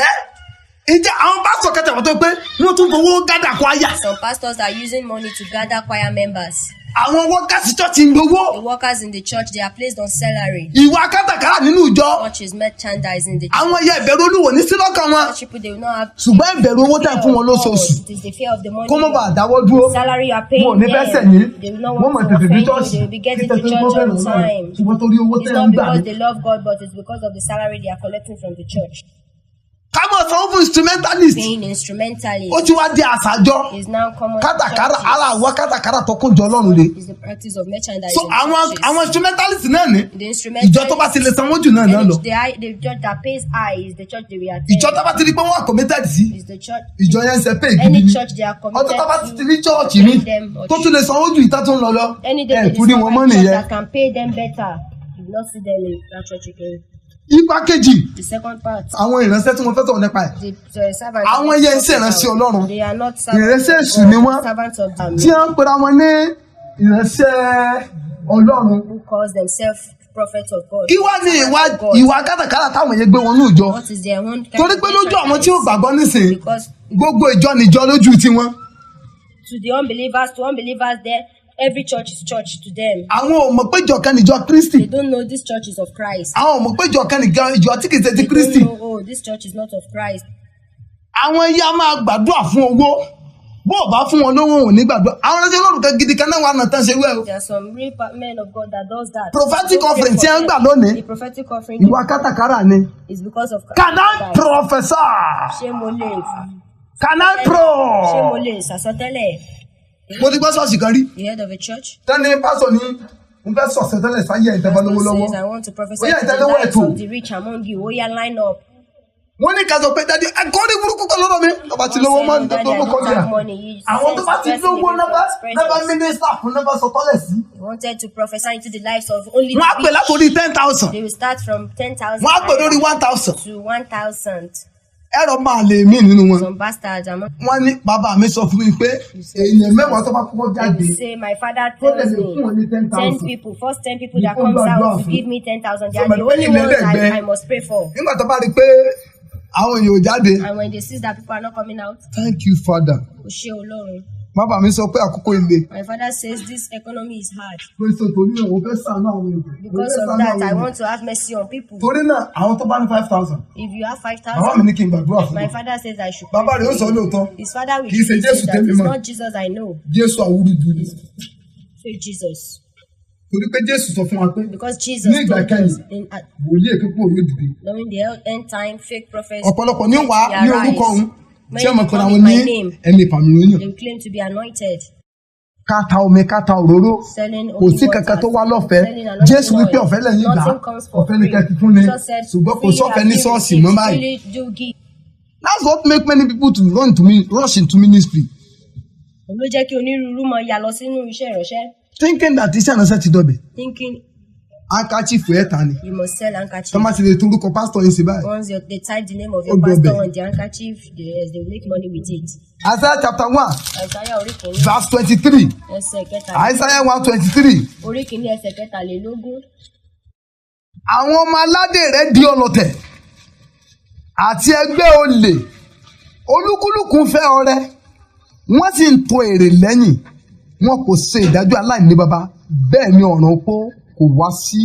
Speaker 2: Ìjẹ́ àwọn pásítọ̀ kẹtẹ̀ wọ́n tó pé wọ́n tún fowó gádà kó àyà.
Speaker 3: Some pastors are using money to gather choir members.
Speaker 2: Àwọn workers church ń gbowó.
Speaker 3: The workers in the church, they are placed on salary.
Speaker 2: Ìwà kátàkárà nínú ìjọ.
Speaker 3: Church is merchandising the church.
Speaker 2: Àwọn ẹyẹ ìbẹ̀rù Olúwo ní sí lọ́kàn wọn.
Speaker 3: Church people, they will not have.
Speaker 2: Ṣùgbọ́n ìbẹ̀rù owó tẹ̀ fún wọn lóṣooṣù.
Speaker 3: It is the fear of the money.
Speaker 2: Kó mọ́ bá dáwọ́ dúró.
Speaker 3: Salary you are paying
Speaker 2: Wọ́n ò ní bẹ́ẹ̀
Speaker 3: them.
Speaker 2: sẹ̀yìn.
Speaker 3: They will not
Speaker 2: Wọ́n mọ̀
Speaker 3: want to
Speaker 2: tètè dé
Speaker 3: offend you.
Speaker 2: church.
Speaker 3: They will be getting to church on time.
Speaker 2: Ṣùgbọ́n torí owó
Speaker 3: It's
Speaker 2: tẹ̀ ń
Speaker 3: not
Speaker 2: gbà.
Speaker 3: because they love God, but it's because of the salary they are collecting from the church.
Speaker 2: Ká mọ̀ sanwó fún instrumentalist.
Speaker 3: Paying instrumentalists
Speaker 2: Ó ti wá di àṣàjọ.
Speaker 3: is now common.
Speaker 2: Kátàkárà ara àwọn kátàkárà tó kún jọ Ọlọ́run le.
Speaker 3: Is the practice of merchandising.
Speaker 2: So àwọn instrumentalist náà ní.
Speaker 3: The instrumentalists.
Speaker 2: Ìjọ tó bá ti lè sanwó jù náà lọ.
Speaker 3: The church that pays high is the church they will attend.
Speaker 2: Ìjọ tó bá ti rí pé wọ́n are committed sí.
Speaker 3: Is the church.
Speaker 2: Ìjọ yẹn ń ṣe pay gidi
Speaker 3: Any
Speaker 2: ni.
Speaker 3: church they are committed
Speaker 2: Ọjọ́ tó bá
Speaker 3: to.
Speaker 2: ti rí church mi tó tún lè sanwó jù ìta tó ń lọ lọ.
Speaker 3: Any day they
Speaker 2: Fúri
Speaker 3: discover
Speaker 2: wọn mọ́
Speaker 3: a church
Speaker 2: nìyẹn.
Speaker 3: that can pay them better, you will not see them in that church again.
Speaker 2: Ipa kejì.
Speaker 3: The second part.
Speaker 2: Àwọn ìránṣẹ́ tí wọ́n fẹ́ sọ̀rọ̀ nípa ẹ̀.
Speaker 3: The servants.
Speaker 2: Àwọn yẹn ń ṣe ìránṣẹ́ Ọlọ́run.
Speaker 3: They are not
Speaker 2: Ìránṣẹ́ èṣù ni wọ́n.
Speaker 3: servants of the
Speaker 2: Tí wọ́n ń pera wọn ní ìránṣẹ́ Ọlọ́run.
Speaker 3: who calls themselves prophets of God.
Speaker 2: Kí wá ní ìwà kátàkárà táwọn yẹn gbé wọn ní ìjọ?
Speaker 3: What is their own?
Speaker 2: Torí pé lójú àwọn tí ó gbàgbọ́ nísìnyí,
Speaker 3: Because
Speaker 2: gbogbo ìjọ níjọ lójú tiwọn.
Speaker 3: to the unbelievers, there, every church is church to them.
Speaker 2: Àwọn ò mọ̀ pé ìjọ kan níjọ Kristi.
Speaker 3: They don't know this church is of Christ.
Speaker 2: Àwọn ò mọ̀ pé ìjọ kan ìjọ tí kìí ṣe ti
Speaker 3: They
Speaker 2: Kristi.
Speaker 3: don't know, oh, this church is not of Christ.
Speaker 2: Àwọn yá máa gbàdúrà fún owó. Bó o bá fún wọn lówó ò ní gbàdúrà. Àwọn ọlọ́sẹ̀ Ọlọ́run kan gidi kan náà wà náà tán ṣe wẹ̀ o.
Speaker 3: There are some real men of God that does that.
Speaker 2: Prophetic
Speaker 3: Don't pray
Speaker 2: offering
Speaker 3: for
Speaker 2: tí a ń
Speaker 3: them.
Speaker 2: gbà lónìí.
Speaker 3: The prophetic offering
Speaker 2: Ìwà kátàkárà ni.
Speaker 3: is because of
Speaker 2: Can I
Speaker 3: Christ.
Speaker 2: prophesy?
Speaker 3: Ṣé mo lè?
Speaker 2: Can I
Speaker 3: Ṣé mo
Speaker 2: pro?
Speaker 3: lè sàsọtẹ́lẹ̀?
Speaker 2: Mo ti gbọ́ ṣọ́ọ̀ṣì kan rí.
Speaker 3: The head of a church.
Speaker 2: Tẹ́ni pásọ̀ ní n fẹ́ sọ̀sẹ̀ tẹ́lẹ̀ sáyé ìtẹ́bá lówó
Speaker 3: Pastor
Speaker 2: lọ́wọ́.
Speaker 3: says, I want to prophesy
Speaker 2: Ó yá
Speaker 3: to the
Speaker 2: ìtẹ́lẹ́wọ́
Speaker 3: lives
Speaker 2: ètò.
Speaker 3: of the rich among you. Oh yeah, line up.
Speaker 2: Wọ́n ní ká sọ pé dájú ẹ̀kọ́rí burúkú kan lọ́dọ̀ mi. Tọ́ba ti lówó máa ń tó lówó kọjá. Àwọn tó bá ti lówó nọ́bà mínísítà fún nọ́bà sọtọ́lẹ̀ sí.
Speaker 3: He wanted to prophesy into the lives of only
Speaker 2: Wọ́n á
Speaker 3: the
Speaker 2: pè
Speaker 3: rich.
Speaker 2: látòrí 10,000.
Speaker 3: They will start from 10,000
Speaker 2: Wọ́n á pè lórí 1,000.
Speaker 3: to 1,000.
Speaker 2: Ẹ̀rọ máa lè mí nínú wọn.
Speaker 3: Some bastards among
Speaker 2: Wọ́n ní bàbá mi sọ fún mi pé èèyàn mẹ́wàá tó bá kọ́kọ́ jáde.
Speaker 3: them say, my father
Speaker 2: Tó lè
Speaker 3: tells
Speaker 2: lè fún wọn ní
Speaker 3: me
Speaker 2: 10,000.
Speaker 3: 10 people, first 10 people that
Speaker 2: Before
Speaker 3: comes
Speaker 2: God
Speaker 3: out
Speaker 2: do
Speaker 3: to give me 10,000. They are
Speaker 2: Somebody
Speaker 3: the only
Speaker 2: when you
Speaker 3: ones
Speaker 2: let that
Speaker 3: I must pray for.
Speaker 2: Nígbà tó bá rí i pé àwọn èèyàn ò jáde.
Speaker 3: And when they see that people are not coming out,
Speaker 2: Thank you, Father.
Speaker 3: ó ṣé Ọlọ́run.
Speaker 2: Bàbá mi sọ pé àkókò ilé.
Speaker 3: My father says this economy is hard.
Speaker 2: Pé sọ torí náà wọ́n fẹ́ ṣàánú àwọn èèyàn.
Speaker 3: Because of that, I want to have mercy on people.
Speaker 2: Torí náà àwọn tó bá ní 5,000.
Speaker 3: If you have
Speaker 2: Bàbá mi
Speaker 3: 5,000,
Speaker 2: ní kí n gbàdúrà fún
Speaker 3: my
Speaker 2: wọn.
Speaker 3: father says I should.
Speaker 2: Bàbá rẹ̀ ó sọ lóòótọ́.
Speaker 3: His father will
Speaker 2: Kì í ṣe
Speaker 3: say
Speaker 2: Jésù
Speaker 3: that
Speaker 2: tẹ́mi
Speaker 3: it's
Speaker 2: mọ̀.
Speaker 3: not Jesus I know.
Speaker 2: Jésù àwúrúju ni.
Speaker 3: Say Jesus.
Speaker 2: Torí pé Jésù sọ fún wa pé
Speaker 3: Because Jesus
Speaker 2: ní ìgbà
Speaker 3: told
Speaker 2: kẹ́yìn
Speaker 3: us in
Speaker 2: wòlíì èké kúrò ní ìdìbò.
Speaker 3: knowing the end time, fake prophets.
Speaker 2: Ọ̀pọ̀lọpọ̀ ní wàá ní orúkọ òun tí ọmọ kan
Speaker 3: Many
Speaker 2: àwọn
Speaker 3: come
Speaker 2: ní
Speaker 3: in my name.
Speaker 2: ẹni ìfàmìlóyún.
Speaker 3: They will claim to be anointed.
Speaker 2: Ká ta omi ká ta òróró.
Speaker 3: Selling
Speaker 2: Kò sí kankan tó wá lọ́fẹ̀ẹ́. Jésù wípé ọ̀fẹ́ lẹ́yìn gbà ọ̀fẹ́ ní kẹ́kì fún ni ṣùgbọ́n kò sọ́fẹ́ ní ṣọ́ọ̀ṣì mọ́ báyìí. That's what make many people to rush into ministry.
Speaker 3: Ló jẹ́ kí onírúurú máa yà lọ sínú iṣẹ́ ìránṣẹ́.
Speaker 2: Thinking that iṣẹ́ ìránṣẹ́ ti dọ̀bẹ̀.
Speaker 3: Thinking
Speaker 2: handkerchief ẹ̀ ta ni.
Speaker 3: you must sell handkerchief.
Speaker 2: Tọ́mà ti lè torúkọ pásítọ̀ yín sí báyìí.
Speaker 3: Once they type the name of your pastor on the handkerchief, they will make money with it.
Speaker 2: Isaiah chapter 1
Speaker 3: Isaiah orí kìíní
Speaker 2: verse 23.
Speaker 3: ẹsẹ̀ kẹtàlélógún.
Speaker 2: Isaiah 1:23.
Speaker 3: Orí kìíní ẹsẹ̀ kẹtàlélógún.
Speaker 2: Àwọn ọmọ aládé rẹ̀ di ọlọ̀tẹ̀ àti ẹgbẹ́ olè olúkúlùkù ń fẹ́ ọrẹ wọ́n sì ń tọ èrè lẹ́yìn wọn kò ṣe ìdájọ́ aláìní baba bẹ́ẹ̀ ni ọ̀ràn opó kò wá sí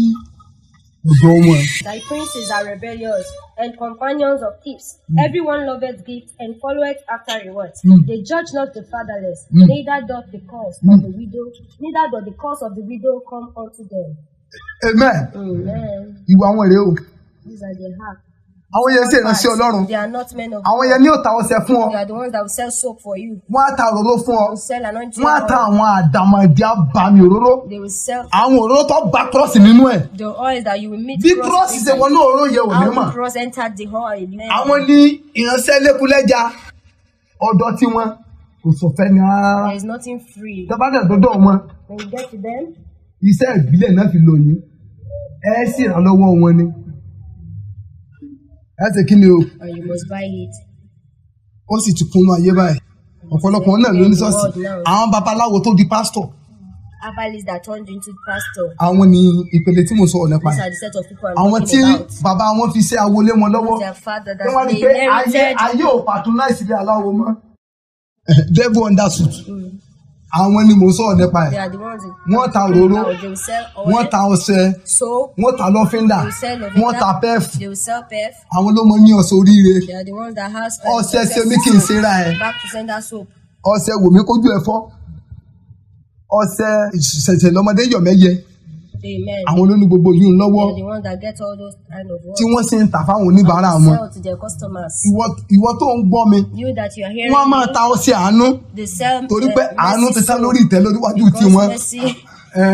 Speaker 2: ọ̀dọ̀ wọn.
Speaker 3: Thy princes are rebellious and companions of thieves. Everyone loveth gifts and followeth after rewards. They judge not the fatherless, neither doth the cause of the widow, neither doth the cause of the widow come unto them.
Speaker 2: Amen.
Speaker 3: Amen.
Speaker 2: Ìwà àwọn rèé o.
Speaker 3: These are their heart.
Speaker 2: Àwọn yẹn ṣe ìránṣẹ́ Ọlọ́run.
Speaker 3: They are not men of
Speaker 2: Àwọn yẹn ní ó ta ọṣẹ fún ọ.
Speaker 3: They are the ones that will sell soap for you.
Speaker 2: Wọ́n á ta òróró fún ọ.
Speaker 3: They will sell anointing
Speaker 2: Wọ́n á ta
Speaker 3: oil.
Speaker 2: àwọn àdàmọ̀dì àbàmì òróró.
Speaker 3: They will sell
Speaker 2: Àwọn òróró tó bá kírọ́ọ̀sì nínú ẹ̀.
Speaker 3: the oil that you will meet.
Speaker 2: Bí kírọ́ọ̀sì ṣe wọnú òróró yẹn ò ní
Speaker 3: How
Speaker 2: mọ̀.
Speaker 3: the cross entered the oil.
Speaker 2: Àwọn ní ìránṣẹ́ lẹ́kúlẹ́jà ọ̀dọ̀ tí wọn kò sọ̀fẹ́ ni rárá.
Speaker 3: There is nothing free.
Speaker 2: Tọ́bádà dọ́dọ̀ wọn
Speaker 3: When you get to them,
Speaker 2: iṣẹ́ ìbílẹ̀ náà fi lò ní ẹ sì ràn lọ́wọ́ wọn ni. Ẹ ṣe kí ni o?
Speaker 3: and you must buy it.
Speaker 2: Ó sì ti kúnnú ayé báyìí. Ọ̀pọ̀lọpọ̀ náà ló ní ṣọ́ọ̀ṣì. Àwọn babaláwo tó di pásítọ̀.
Speaker 3: Herbalists that turned into pastor.
Speaker 2: Àwọn ni ìpele tí mo sọ̀rọ̀ nípa
Speaker 3: These
Speaker 2: ẹ̀.
Speaker 3: are the set of people I'm
Speaker 2: Àwọn tí
Speaker 3: talking about.
Speaker 2: bàbá wọn fi ṣe awolé wọn lọ́wọ́.
Speaker 3: Their father
Speaker 2: Tí wọ́n
Speaker 3: that
Speaker 2: ní
Speaker 3: they
Speaker 2: pé
Speaker 3: inherited.
Speaker 2: ayé ò patronize ilé aláwo mọ́. Devil undersuit. Àwọn ni mo sọ̀rọ̀ nípa
Speaker 3: They
Speaker 2: ẹ̀.
Speaker 3: are the ones that
Speaker 2: Wọ́n ta òróró.
Speaker 3: they will sell
Speaker 2: Wọ́n
Speaker 3: oil,
Speaker 2: ta ọṣẹ.
Speaker 3: soap,
Speaker 2: Wọ́n ta lọ́fíńdà.
Speaker 3: they will sell
Speaker 2: Wọ́n ta
Speaker 3: lavender,
Speaker 2: pẹ́ẹ̀fù.
Speaker 3: they will sell pef.
Speaker 2: Àwọn ló mọ ní ọṣẹ oríire.
Speaker 3: They are the ones that has
Speaker 2: Ọṣẹ ṣe mí kì í ṣera ẹ̀.
Speaker 3: back to sender soap.
Speaker 2: Ọṣẹ wò mí kójú ẹ fọ́. Ọṣẹ ṣẹ̀ṣẹ̀ lọ́mọdé yọ̀mẹ́yẹ.
Speaker 3: Amen.
Speaker 2: Àwọn ló ní gbogbo yìí ń lọ́wọ́
Speaker 3: They are the ones that get all those kind of
Speaker 2: tí
Speaker 3: work.
Speaker 2: wọ́n sì ń tà fáwọn oníbàárà wọn.
Speaker 3: Sell to their customers.
Speaker 2: Ìwọ tó ń gbọ́ mi
Speaker 3: You that you are hearing
Speaker 2: wọ́n máa
Speaker 3: me,
Speaker 2: ta ọṣẹ àánú
Speaker 3: they sell
Speaker 2: torí pé àánú ti
Speaker 3: mercy
Speaker 2: tán
Speaker 3: soap.
Speaker 2: lórí ìtẹ́ lóríwájú
Speaker 3: Because
Speaker 2: tiwọn.
Speaker 3: mercy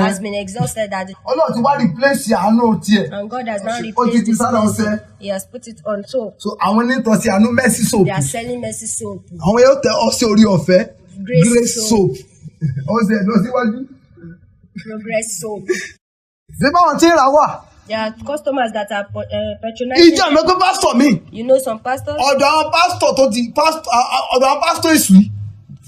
Speaker 3: has been exhausted that
Speaker 2: Ọlọ́run ti wá replace àánú tiẹ̀.
Speaker 3: and God has now
Speaker 2: Ó ti
Speaker 3: replaced
Speaker 2: ti
Speaker 3: this
Speaker 2: sára
Speaker 3: mercy.
Speaker 2: ọṣẹ.
Speaker 3: He has put it on soap.
Speaker 2: So àwọn onítọ̀sí àánú mercy soap.
Speaker 3: They are selling mercy soap.
Speaker 2: Àwọn yóò tẹ ọṣẹ orí ọ̀fẹ́
Speaker 3: Grace
Speaker 2: soap. Ọṣẹ lọ síwájú.
Speaker 3: Progress soap.
Speaker 2: Ṣé báwọn tí ń ra wà?
Speaker 3: There are customers that are patronizing.
Speaker 2: Ìjà mi pé pásítọ̀ mi.
Speaker 3: You know some pastors
Speaker 2: Ọ̀dọ̀ àwọn pásítọ̀ tó di ọ̀dọ̀ àwọn pásítọ̀ èṣù yìí.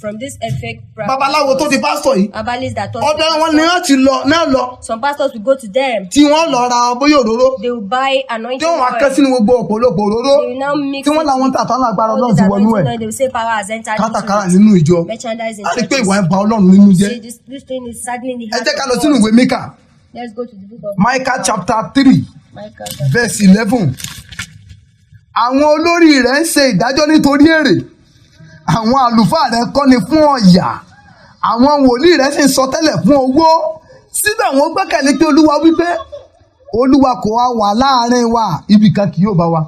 Speaker 3: from this effect.
Speaker 2: Babaláwo tó di pásítọ̀ yìí.
Speaker 3: Herbalists that talk.
Speaker 2: Ọ̀dọ̀ wọn ni wọ́n ti lọ náà lọ.
Speaker 3: Some pastors will go to them.
Speaker 2: Tí wọ́n lọ ra bóyá òróró.
Speaker 3: They will buy
Speaker 2: Tí
Speaker 3: anointing
Speaker 2: wọ́n wá kẹ́
Speaker 3: oil.
Speaker 2: sínú gbogbo ọ̀pọ̀lọpọ̀ òróró.
Speaker 3: They will now mix
Speaker 2: Tí wọ́n làwọn tàtà lágbára
Speaker 3: all
Speaker 2: Ọlọ́run
Speaker 3: this
Speaker 2: ti wọnú ẹ̀.
Speaker 3: anointing oil. They will say power has entered
Speaker 2: Katakara
Speaker 3: into
Speaker 2: Nínu Ìjọ.
Speaker 3: it. Merchandising.
Speaker 2: A rí pé
Speaker 3: churches.
Speaker 2: ìwà ń ba Ọlọ́run nínú jẹ́.
Speaker 3: See, this thing is saddening the
Speaker 2: Ẹ
Speaker 3: heart
Speaker 2: jẹ́ ká
Speaker 3: of
Speaker 2: lọ sínú
Speaker 3: God.
Speaker 2: ìwé Míkà.
Speaker 3: Let's go to the book of
Speaker 2: Micah chapter 3
Speaker 3: Micah.
Speaker 2: verse 11. Àwọn olórí rẹ̀ ń ṣe ìdájọ́ nítorí èrè. Àwọn àlùfáà rẹ̀ kọ́ni fún ọ̀yà. Àwọn wòlíì rẹ̀ sì ń sọ tẹ́lẹ̀ fún owó. Síbẹ̀ wọ́n gbẹ́kẹ̀lé pé Olúwa wípé Olúwa kò wá wà láàrin wa, ibi kan kì yóò bá wa.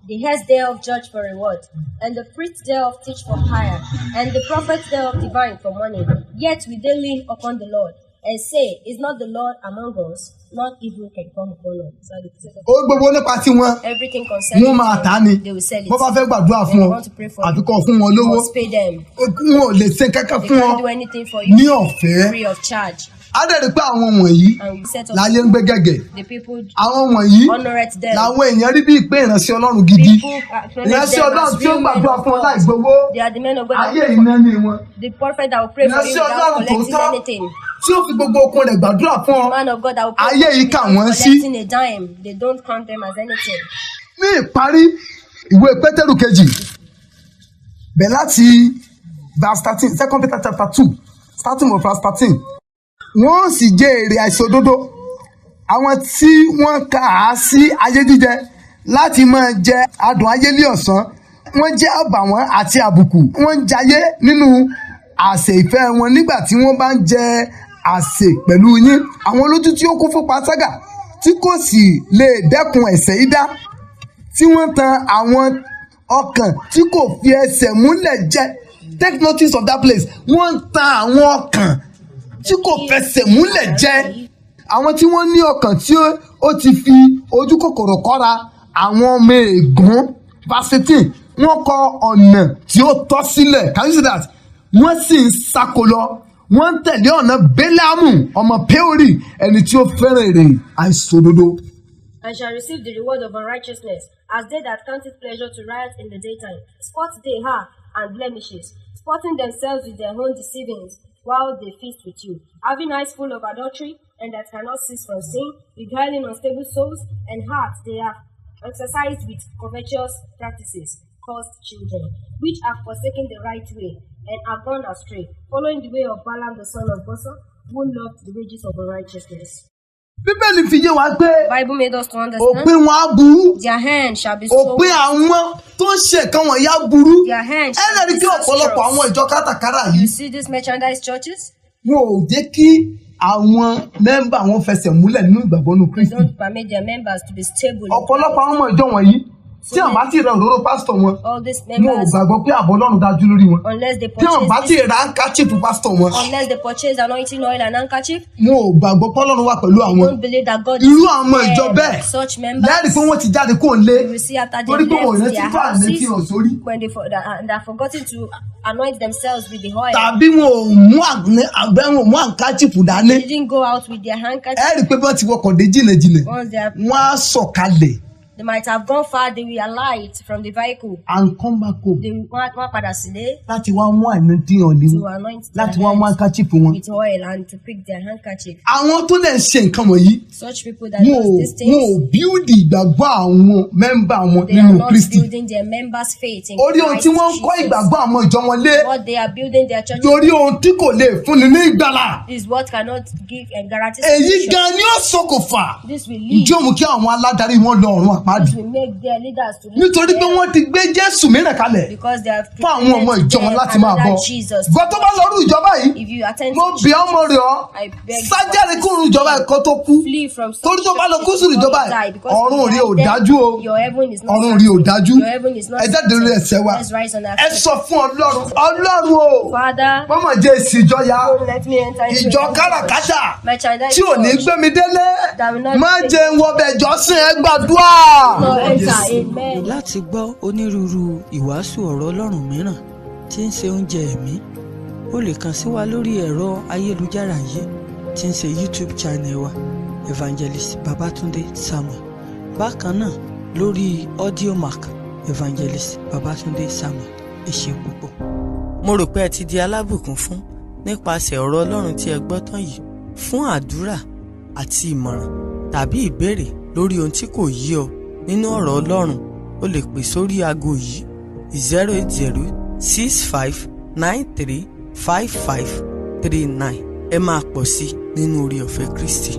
Speaker 3: The heads thereof judge for reward, and the priests thereof teach for hire, and the prophets thereof divine for money. Yet will they lean upon the Lord, and say, Is not the Lord among us? Not evil can come upon us. So the precept of
Speaker 2: Ó gbogbo nípa tí wọn.
Speaker 3: everything concerning
Speaker 2: Wọ́n máa tà á ni.
Speaker 3: they will sell it.
Speaker 2: Bó bá fẹ́ gbàdúrà fún
Speaker 3: When
Speaker 2: ọ,
Speaker 3: you want to pray for
Speaker 2: àbí
Speaker 3: them,
Speaker 2: kó fún wọn
Speaker 3: you
Speaker 2: lówó.
Speaker 3: must pay them.
Speaker 2: Wọn ò lè ṣe kankan
Speaker 3: They
Speaker 2: fún ọ
Speaker 3: can't do anything for you
Speaker 2: ní ọ̀fẹ́.
Speaker 3: free of charge.
Speaker 2: Á dẹ̀ rí pé àwọn wọ̀nyí
Speaker 3: And we set up
Speaker 2: láyé ń gbé gẹ̀gẹ̀.
Speaker 3: the people
Speaker 2: Àwọn wọ̀nyí
Speaker 3: honorate them.
Speaker 2: làwọn èèyàn rí bí ìpè ìránṣẹ́ Ọlọ́run gidi.
Speaker 3: People acknowledge
Speaker 2: Ìránṣẹ́
Speaker 3: them
Speaker 2: Ọlọ́run
Speaker 3: as
Speaker 2: tí ó
Speaker 3: real men
Speaker 2: gbàdúrà
Speaker 3: of
Speaker 2: fún ọ láì
Speaker 3: God.
Speaker 2: gbowó.
Speaker 3: They are the men of God that
Speaker 2: Ayé
Speaker 3: pray for
Speaker 2: iná ni wọn.
Speaker 3: the prophet that will pray for you
Speaker 2: Ìránṣẹ́
Speaker 3: without
Speaker 2: Ọlọ́run
Speaker 3: collecting
Speaker 2: tòótọ́
Speaker 3: anything.
Speaker 2: tí ó fi gbogbo okun rẹ̀ gbàdúrà fún ọ.
Speaker 3: Man of God that will pray
Speaker 2: Ayé
Speaker 3: for you
Speaker 2: yìí kà
Speaker 3: without
Speaker 2: wọ́n sí.
Speaker 3: collecting a dime. They don't count them as anything.
Speaker 2: Ní ìparí ìwé Pétérù kejì bẹ̀ láti verse 13, 2 Peter chapter 2, starting with verse 13. Wọ́n sì jẹ èrè àìṣòdodo, àwọn tí wọ́n kà á sí ayé jíjẹ láti máa jẹ adùn ayé ní ọ̀sán. Wọ́n jẹ́ àbàwọ́n àti àbùkù. Wọ́n ń jayé nínú àsè ìfẹ́ wọn nígbà tí wọ́n bá ń jẹ àsè pẹ̀lú yín. Àwọn olójú tí ó kún fún panṣágà tí kò sì lè dẹ́kun ẹ̀ṣẹ̀ idá, tí wọ́n tan àwọn ọkàn tí kò fi ẹsẹ̀ múlẹ̀ jẹ. Take notice of that place. Wọ́n tan àwọn ọkàn tí kò fẹsẹ̀ múlẹ̀ jẹ. Àwọn tí wọ́n ní ọkàn tí ó ti fi ojú kòkòrò kọ́ra, àwọn ọmọ ègún. Verse 15. Wọ́n kọ ọ̀nà tí ó tọ́ sílẹ̀. Can you see that? Wọ́n sì ń sáko lọ. Wọ́n ń tẹ̀lé ọ̀nà Bélámù ọmọ Péórì, ẹni tí ó fẹ́ràn èrè àìṣòdodo.
Speaker 3: And shall receive the reward of unrighteousness, as they that count it pleasure to riot in the daytime, sport they have and blemishes, sporting themselves with their own deceivings, while they feast with you, having eyes full of adultery, and that cannot cease from sin, beguiling unstable souls, and hearts they have exercised with covetous practices, caused children, which have forsaken the right way, and are gone astray, following the way of Balaam the son of Bosor, who loved the wages of unrighteousness.
Speaker 2: Bíbélì fi yé wa pé
Speaker 3: Bible made us to understand
Speaker 2: òpin wọn á burú.
Speaker 3: their hand shall be so
Speaker 2: Òpin àwọn tó ń ṣe nǹkan wọ̀nyí á burú.
Speaker 3: their hand
Speaker 2: Ẹ
Speaker 3: shall
Speaker 2: lè rí
Speaker 3: be
Speaker 2: kí ọ̀pọ̀lọpọ̀ àwọn
Speaker 3: disastrous.
Speaker 2: ìjọ kátàkárà
Speaker 3: You
Speaker 2: yìí
Speaker 3: see these merchandise churches?
Speaker 2: wọn ò jẹ́ kí àwọn mẹ́mbà wọn fẹsẹ̀ múlẹ̀ nínú ìgbàgbọ́ nínú
Speaker 3: They
Speaker 2: Kristi.
Speaker 3: don't permit their members to be stable. in
Speaker 2: Ọ̀pọ̀lọpọ̀
Speaker 3: Christ.
Speaker 2: àwọn ọmọ ìjọ wọ̀nyí tí àwọn bá ti ra òróró pásítọ̀ wọn,
Speaker 3: All these
Speaker 2: wọn ò
Speaker 3: members,
Speaker 2: gbàgbọ́ pé ààbò Ọlọ́run dájú lórí wọn.
Speaker 3: unless they
Speaker 2: Tí àwọn bá ti
Speaker 3: purchase this,
Speaker 2: ra handkerchief pásítọ̀ wọn,
Speaker 3: unless they purchase anointing oil and handkerchief,
Speaker 2: wọn ò gbàgbọ́ pé Ọlọ́run wà pẹ̀lú àwọn.
Speaker 3: don't believe that God is
Speaker 2: Irú àwọn ọmọ ìjọ
Speaker 3: with
Speaker 2: bẹ́ẹ̀
Speaker 3: them. Such members,
Speaker 2: lẹ́rìí pé wọ́n ti jáde kó ń lé
Speaker 3: you will see after they
Speaker 2: torí pé wọ́n ò
Speaker 3: left
Speaker 2: rántí
Speaker 3: their
Speaker 2: tó àná tí hàn
Speaker 3: houses,
Speaker 2: sórí.
Speaker 3: when they are forgotten to anoint themselves with the oil.
Speaker 2: Tàbí wọn ò mú handkerchief dání.
Speaker 3: They didn't go out with their handkerchief.
Speaker 2: Ẹ rí i pé bí wọ́n ti wọkọ̀ dé jìnnàjìnnà,
Speaker 3: Once
Speaker 2: wọ́n á sọ̀kalẹ̀
Speaker 3: they might have gone far, they will alight from the vehicle.
Speaker 2: and come back home
Speaker 3: They will wọ́n padà sílé
Speaker 2: láti wá mú àìnídìyàn ní
Speaker 3: to anoint their
Speaker 2: láti wá mú
Speaker 3: hands
Speaker 2: handkerchief wọn.
Speaker 3: with oil and to pick their handkerchief.
Speaker 2: Àwọn tó lè ṣe nǹkan wọ̀nyí
Speaker 3: Such people that
Speaker 2: wọn ò
Speaker 3: do these
Speaker 2: wọn ò
Speaker 3: things,
Speaker 2: bíúdì ìgbàgbọ́ àwọn mẹ́mbà wọn
Speaker 3: they are
Speaker 2: nínú
Speaker 3: not
Speaker 2: Kristi.
Speaker 3: building their members' faith in
Speaker 2: Orí ohun
Speaker 3: Christ
Speaker 2: tí wọ́n ń kọ́
Speaker 3: Jesus.
Speaker 2: ìgbàgbọ́ àwọn ìjọ wọn lé
Speaker 3: What they are building their church
Speaker 2: torí ohun tí kò lè fúnni ní ìgbàlà.
Speaker 3: is what cannot give and guarantee
Speaker 2: Èyí
Speaker 3: salvation.
Speaker 2: gan ni ó ṣokùnfà
Speaker 3: This will lead,
Speaker 2: ìjọ mú kí àwọn aládarí wọn lọ ọ̀run àpáàdì.
Speaker 3: this will make their leaders to live
Speaker 2: Nítorí pé
Speaker 3: forever,
Speaker 2: wọ́n ti gbé Jésù mìíràn kalẹ̀
Speaker 3: because they have
Speaker 2: fún àwọn ọmọ
Speaker 3: prepared
Speaker 2: ìjọ wọn láti
Speaker 3: them
Speaker 2: máa bọ.
Speaker 3: another Jesus.
Speaker 2: Gbọ́ tó bá lọ́rùn ìjọba yìí,
Speaker 3: If you attend
Speaker 2: mo
Speaker 3: to
Speaker 2: bí ọmọ rẹ̀ ọ́
Speaker 3: I beg
Speaker 2: sájáde kúrò ìjọba ẹ̀kọ́ tó kú.
Speaker 3: flee from such
Speaker 2: Torí tó bá lọ kú
Speaker 3: churches
Speaker 2: sínú
Speaker 3: before
Speaker 2: ìjọba
Speaker 3: you die,
Speaker 2: ẹ̀,
Speaker 3: because
Speaker 2: ọ̀run rí ò
Speaker 3: behind them,
Speaker 2: dájú o.
Speaker 3: your heaven is not
Speaker 2: Ọ̀run rí ò
Speaker 3: certain.
Speaker 2: dájú.
Speaker 3: Your heaven is not
Speaker 2: Ẹ jáde lórí ẹsẹ̀ wa.
Speaker 3: Let's rise on our
Speaker 2: Ẹ
Speaker 3: feet.
Speaker 2: sọ fún Ọlọ́run, Ọlọ́run o,
Speaker 3: Father,
Speaker 2: mọ́mọ́ jẹ́ èsì ìjọ ya,
Speaker 3: don't let me enter into
Speaker 2: ìjọ
Speaker 3: your
Speaker 2: káràkátà
Speaker 3: merchandise
Speaker 2: tí ò ní
Speaker 3: church.
Speaker 2: gbé mi délé,
Speaker 3: That will not
Speaker 2: má
Speaker 3: take
Speaker 2: jẹ́ ń wọbẹ̀ jọ́sìn ẹ gbàdúrà.
Speaker 3: no enter. Amen.
Speaker 1: Láti gbọ́ onírúurú ìwàásù ọ̀rọ̀ Ọlọ́run mìíràn tí ń ṣe oúnjẹ ẹ̀mí, o lè kàn sí wa lórí ẹ̀rọ ayélujára yìí tí ń ṣe YouTube channel wa Evangelist Babatunde Samuel. Bákan náà lórí Audiomack Evangelist Babatunde Samuel. Ẹ ṣé púpọ̀. Mo rò pé ẹ ti di alábùkún fún nípasẹ̀ ọ̀rọ̀ Ọlọ́run tí ẹ gbọ́ tán yìí. Fún àdúrà àti ìmọ̀ràn tàbí ìbéèrè lórí ohun tí kò yé ọ nínú ọ̀rọ̀ Ọlọ́run, o lè pè sórí aago yìí 08065935539. Ẹ máa pọ̀ sí nínú oore ọ̀fẹ́ Kristi.